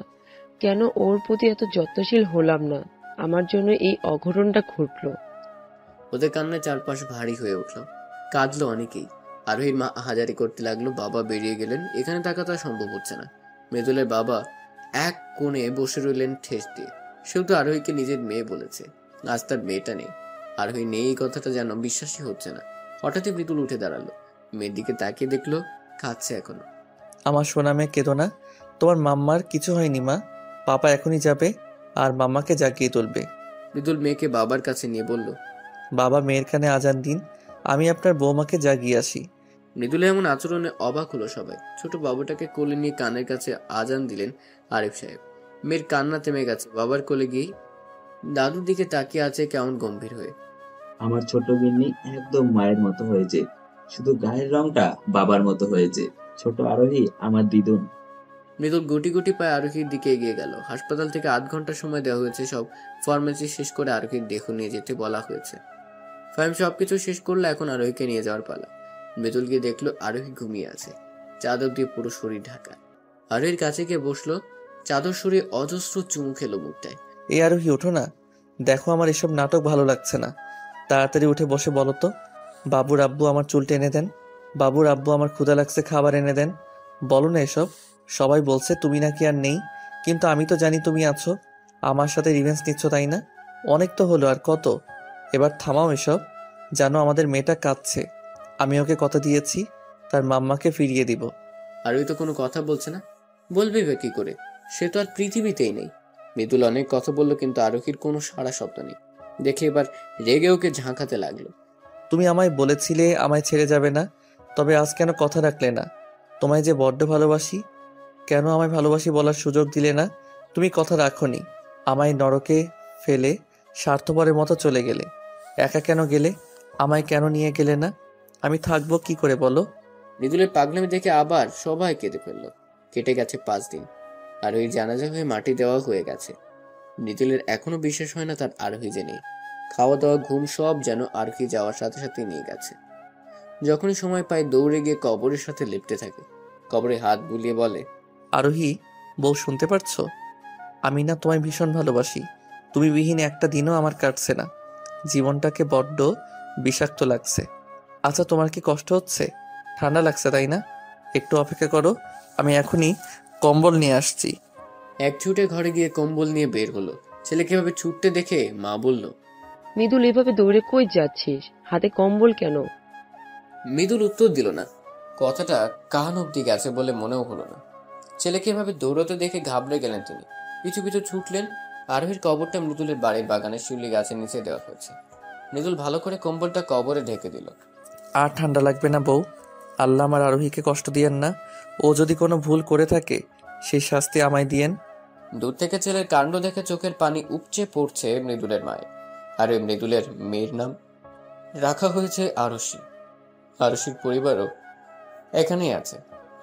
কেন ওর প্রতি এত যত্নশীল হলাম না? আমার জন্য এই অঘটনটা ঘটলো। ওদের কান্নায় চারপাশ ভারী হয়ে উঠল, কাঁদলো অনেকেই। আরোহীর মা হাজারি করতে লাগলো। বাবা বেরিয়ে গেলেন, এখানে থাকা তো সম্ভব হচ্ছে না। মৃদুলের বাবা এক কোণে বসে রইলেন ঠেস দিয়ে। সেও তো আরোহীকে নিজের মেয়ে বলেছে, আজ তার মেয়েটা নেই। আরোহী নেই এই কথাটা যেন বিশ্বাসই হচ্ছে না। হঠাৎই মৃদুল উঠে দাঁড়ালো, মেয়ের দিকে তাকিয়ে দেখলো কাঁদছে এখনো। আমার সোনা মেয়ে কেঁদো না, তোমার মাম্মার কিছু হয়নি মা। পাপা এখনই যাবে আর মাম্মাকে জাগিয়ে তুলবে। মৃদুল মেয়েকে বাবার কাছে নিয়ে বলল, বাবা মেয়ের কানে আজান দিন, আমি আপনার বৌমাকে জাগিয়ে আসি। মৃদুলের এমন আচরণে অবাক হলো সবাই। ছোট বাবুটাকে কোলে নিয়ে কানের কাছে আজান দিলেন আরিফ সাহেব। মেয়ের কান্না থেমে গেছে। বাবার কোলে গিয়ে দাদুর দিকে তাকিয়ে আছে কেমন গম্ভীর হয়ে। আমার ছোট গিন্নি একদম মায়ের মতো হয়েছে, শুধু গায়ের রংটা বাবার মতো হয়েছে। ছোট আরোহী আমার দিদুন। মৃদুল গুটি গুটি পায়ে আরোহীর দিকে এগিয়ে গেল। হাসপাতাল থেকে 8 ঘন্টা সময় দেওয়া হয়েছে। সব ফর্মালিটি শেষ করে আরোহীর দেহ নিয়ে যেতে বলা হয়েছে। ফাইম সবকিছু শেষ করলো, এখন আরোহীকে নিয়ে যাওয়ার পালা। মৃদুল গিয়ে দেখলো আরোহী ঘুমিয়ে আছে, চাদর দিয়ে পুরো শরীর ঢাকা। আরোহীর কাছে গিয়ে বসলো, চাদর সরিয়ে অজস্র চুমু খেলো মুখটায়। এই আরোহী ওঠো না, দেখো আমার এসব নাটক ভালো লাগছে না। তাড়াতাড়ি উঠে বসে বলো তো, বাবুর আব্বু আমার চুল টেনে দেন, বাবুর আব্বু আমার ক্ষুধা লাগছে খাবার এনে দেন, বলো না এসব। সবাই বলছে তুমি নাকি আর নেই, কিন্তু আমি তো জানি তুমি আছো। আমার সাথে রিভেঞ্জ নিচ্ছ তাই না? অনেক তো হলো, আর কত? এবার থামাও এসব। জানো আমাদের মেয়েটা কাঁদছে। আমি ওকে কথা দিয়েছি তার মাম্মাকে ফিরিয়ে দিব। আর ওই তো কোনো কথা বলছে না, বলবে বা কি করে? সে তো আর পৃথিবীতেই নেই। মৃদুল অনেক কথা বলল, কিন্তু আরোহীর কোনো সাড়া শব্দ নেই। দেখে এবার রেগে ওকে ঝাঁকাতে লাগলো। তুমি আমায় বলেছিলে আমায় ছেড়ে যাবে না, তবে আজ কেন কথা রাখলে না? তোমায় যে বড্ড ভালোবাসি, কেন আমায় ভালোবাসি বলার সুযোগ দিলে না? তুমি কথা রাখোনি, আমায় নরকে ফেলে স্বার্থপরের মতো চলে গেলে। একা কেন গেলে? আমায় কেন নিয়ে গেলে না? আমি থাকবো কি করে বলো? মৃদুলের পাগলামি দেখে আবার সবাই কেঁদে ফেললো। কেটে গেছে 5 দিন, আর ওই জানাজা হয়ে মাটি দেওয়া হয়ে গেছে। মৃদুলের এখনো বিশ্বাস হয় না তার আরোহী যে নেই। খাওয়া দাওয়া ঘুম সব যেন আরোহী যাওয়ার সাথে সাথে নিয়ে গেছে। যখনই সময় পায় দৌড়ে গিয়ে কবরের সাথে লিপ্টে থাকে। কবরে হাত বুলিয়ে বলে, আরোহী, বউ শুনতে পারছো? আমি না তোমায় ভীষণ ভালোবাসি। তুমি বিহীন একটা দিনও আমার কাটছে না। জীবনটাকে বড্ড বিষাক্ত লাগছে। আচ্ছা, তোমার কি কষ্ট হচ্ছে? ঠান্ডা লাগছে তাই না? একটু অপেক্ষা করো, আমি এখনই কম্বল নিয়ে আসছি। এক ছুটে ঘরে গিয়ে কম্বল নিয়ে বের হলো। ছেলেকে এভাবে ছুটতে দেখে মা বলল, মৃদুল, এভাবে দৌড়ে কই যাচ্ছিস? হাতে কম্বল কেন? মৃদুল উত্তর দিল না। কথাটা কান অব্দি গেছে বলে মনেও হলো না। ছেলেকে এভাবে দৌড়তে দেখে ঘাবড়ে গেলেন তিনি। পিছু পিছু ছুটলেন। আরোহীর কবরটা মৃদুলের বাড়ির বাগানের শিউলি গাছের নিচে দেওয়া হয়েছে। মৃদুল ভালো করে কম্বলটা কবরে ঢেকে দিল। আর ঠান্ডা লাগবে না বউ। আল্লাহ আমার আরোহীকে কষ্ট দিয়েন না। ও যদি কোনো ভুল করে থাকে সেই শাস্তি আমায় দিয়েন। দূর থেকে ছেলের কাণ্ড দেখে চোখের পানি উপচে পড়ছে মৃদুলের মায়ের। আর ওই মৃদুলের মেয়ের নাম রাখা হয়েছে আরশি। আরশির পরিবারও এখানেই আছে।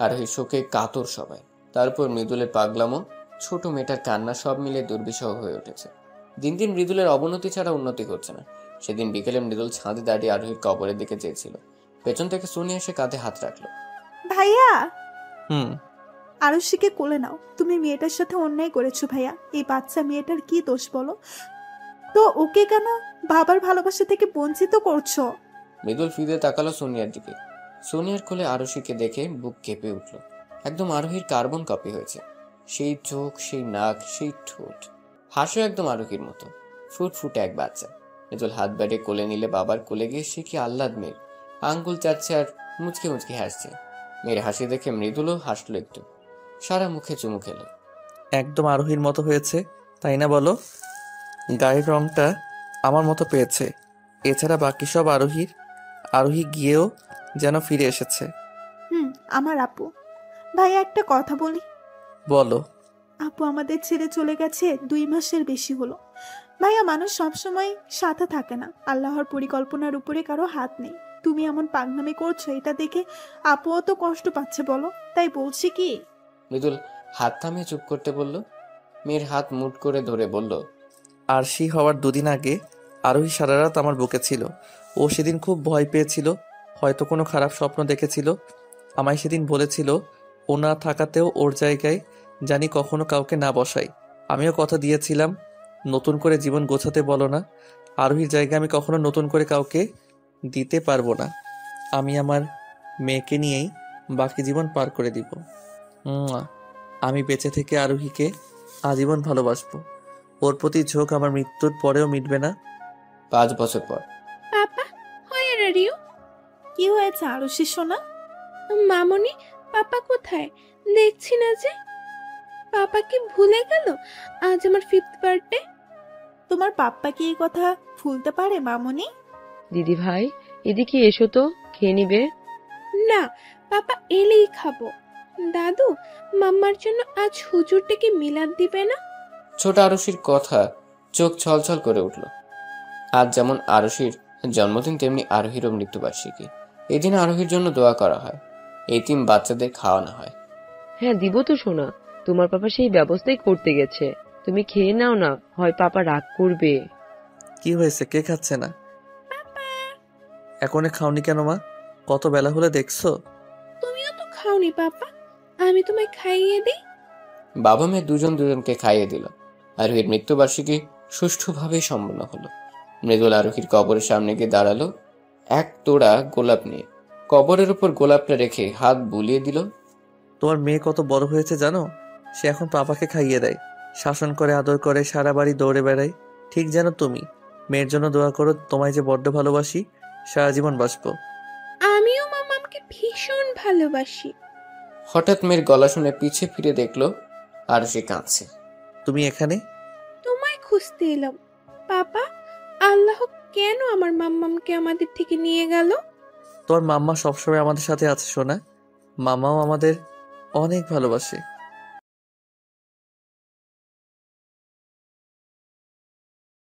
আরোহীর শোকে কাতর সবাই। তারপর মৃদুলের পাগলামো, ছোট মেয়েটার কান্না, সব মিলে দুর্বিষহ হয়ে উঠেছে। দিন দিন মৃদুলের অবনতি ছাড়া উন্নতি ঘটছে না। সেদিন বিকেলে মৃদুল ছাদে দাঁড়িয়ে আরোহীর কবরের দিকে চেয়েছিল। পেছন থেকে সোনি এসে কাঁধে হাত রাখলো। ভাইয়া, হুম। আরুষিকে কোলে নাও। তুমি মেয়েটার সাথে অন্যায় করেছো ভাইয়া। এই বাচ্চা মেয়েটার কি দোষ বলো তো? ওকে কেন বাবার ভালোবাসা থেকে বঞ্চিত করছো? মৃদুল ফিরে তাকালো সোনিয়ার দিকে। সোনিয়ার কোলে আরুষিকে দেখে বুক কেঁপে উঠল। একদম আরোহীর কার্বন কপি হয়েছে। সেই চোখ, সেই নাক, সেই ঠোঁট। হাসো একদম আরোহীর মতো। ফুটফুটে এক বাচ্চা। মৃদুল হাত বাড়িয়ে কোলে নিলে বাবার কোলে গিয়ে সে কি আহ্লাদ মেয়ের। আঙ্গুল চাচ্ছে আর মুচকে মুচকে হাসছে। মেয়ের হাসি দেখে মৃদুলও হাসলো একটু। সারা মুখে চুমু খেলো। একদম আরোহীর মতো হয়েছে তাই না বলো? গায়ের রংটা আমার মতো পেয়েছে। এছাড়া বাকি সব আরোহীর। আরোহী গিয়েও যেন ফিরে এসেছে। আমার আপু। ভাইয়া, একটা কথা বলি। বলো। আপু আমাদের ছেড়ে চলে গেছে 2 মাসের বেশি হলো। ভাইয়া, মানুষ সবসময় সাথে থাকে না। আল্লাহর পরিকল্পনার উপরে কারো হাত নেই। তুমি এমন পাগনামি করছো, এটা দেখে আপুও তো কষ্ট পাচ্ছে বলো। তাই বলছি কি। মৃদুল হাত থামিয়ে চুপ করতে বলল। মেয়ের হাত মুট করে ধরে বলল, আরশি হওয়ার 2 দিন আগে আরোহী সারা রাত আমার বুকে ছিল। ও সেদিন খুব ভয় পেয়েছিল, হয়তো কোনো খারাপ স্বপ্ন দেখেছিল। আমায় সেদিন বলেছিল ও না থাকাতেও ওর জায়গায় জানি কখনো কাউকে না বসাই। আমিও কথা দিয়েছিলাম, নতুন করে জীবন গোছাতে বলো না। আরোহীর জায়গায় আমি কখনো নতুন করে কাউকে দিতে পারবো না। আমি আমার মেয়েকে নিয়েই বাকি জীবন পার করে দিব। আমি বেঁচে থেকে আরোহীকে আজীবন ভালোবাসবো। ওর প্রতি ঝোঁক আমার মৃত্যুর পরেও মিটবে না। 5 বছর পর। পাপা, হোয়ার আর ইউ? কি হয়েছে আরুষি সোনা? মামনি, পাপা কোথায়? দেখছি না যে। পাপা কি ভুলে গেল আজ আমার 5th বার্থডে? তোমার পাপ্পা কি এই কথা ভুলতে পারে মামনি? দিদি ভাই, এদিকে এসো তো, খেয়ে নিবে। না, পাপা এলেই খাবো। দাদু, মাম্মার জন্য আজ হুজুর ডেকে মিলাদ দিবে না? ছোট আরশির কথা চোখ ছলছল করে উঠল। আজ যেমন আরশির জন্মদিন, তেমনি আরোহীরও মৃত্যুবার্ষিকী। এই দিন আরোহীর জন্য দোয়া করা হয়, এতিম বাচ্চাদের খাওয়ানো হয়। হ্যাঁ দিব তো সোনা, তোমার পাপা সেই ব্যবস্থাই করতে গেছে। তুমি খেয়ে নাও না, হয় পাপা রাগ করবে। কি হয়েছে, কে খাচ্ছে না? এখনো খাওনি কেন মা? কত বেলা হলে দেখছো? তুমিও তো খাওনি পাপা, আমি তোমায় খাইয়ে দিই। বাবা মেয়ে দুজনকে খাইয়ে দিল। আরোহীর মৃত্যুবার্ষিকী সুষ্ঠুভাবে সম্পন্ন হলো। মৃদুল আরোহীর কবরের সামনে গিয়ে দাঁড়ালো, এক তোড়া গোলাপ নিয়ে। কবরের উপর গোলাপটা রেখে হাত বুলিয়ে দিল। তোমার মেয়ে কত বড় হয়েছে জানো? সে এখন পাপাকে খাইয়ে দেয়, শাসন করে, আদর করে, সারা বাড়ি দৌড়ে বেড়ায়। ঠিক যেন তুমি। মেয়ের জন্য দোয়া করো, তোমায় যে বড্ড ভালোবাসি, সারা জীবন বাঁচবো। আমিও মামামকে ভীষণ ভালোবাসি। হঠাৎ মেয়ের গলা শুনে পিছে ফিরে দেখলো আর সে কাঁদছে। তুমি এখানে? তোমায় খুঁজতে এলাম। পাপা, আল্লাহ কেন আমার মাম্মামকে আমাদের থেকে নিয়ে গেল? তোর মাম্মা সবসময় আমাদের সাথে আছে সোনা। মামাও আমাদের অনেক ভালোবাসে।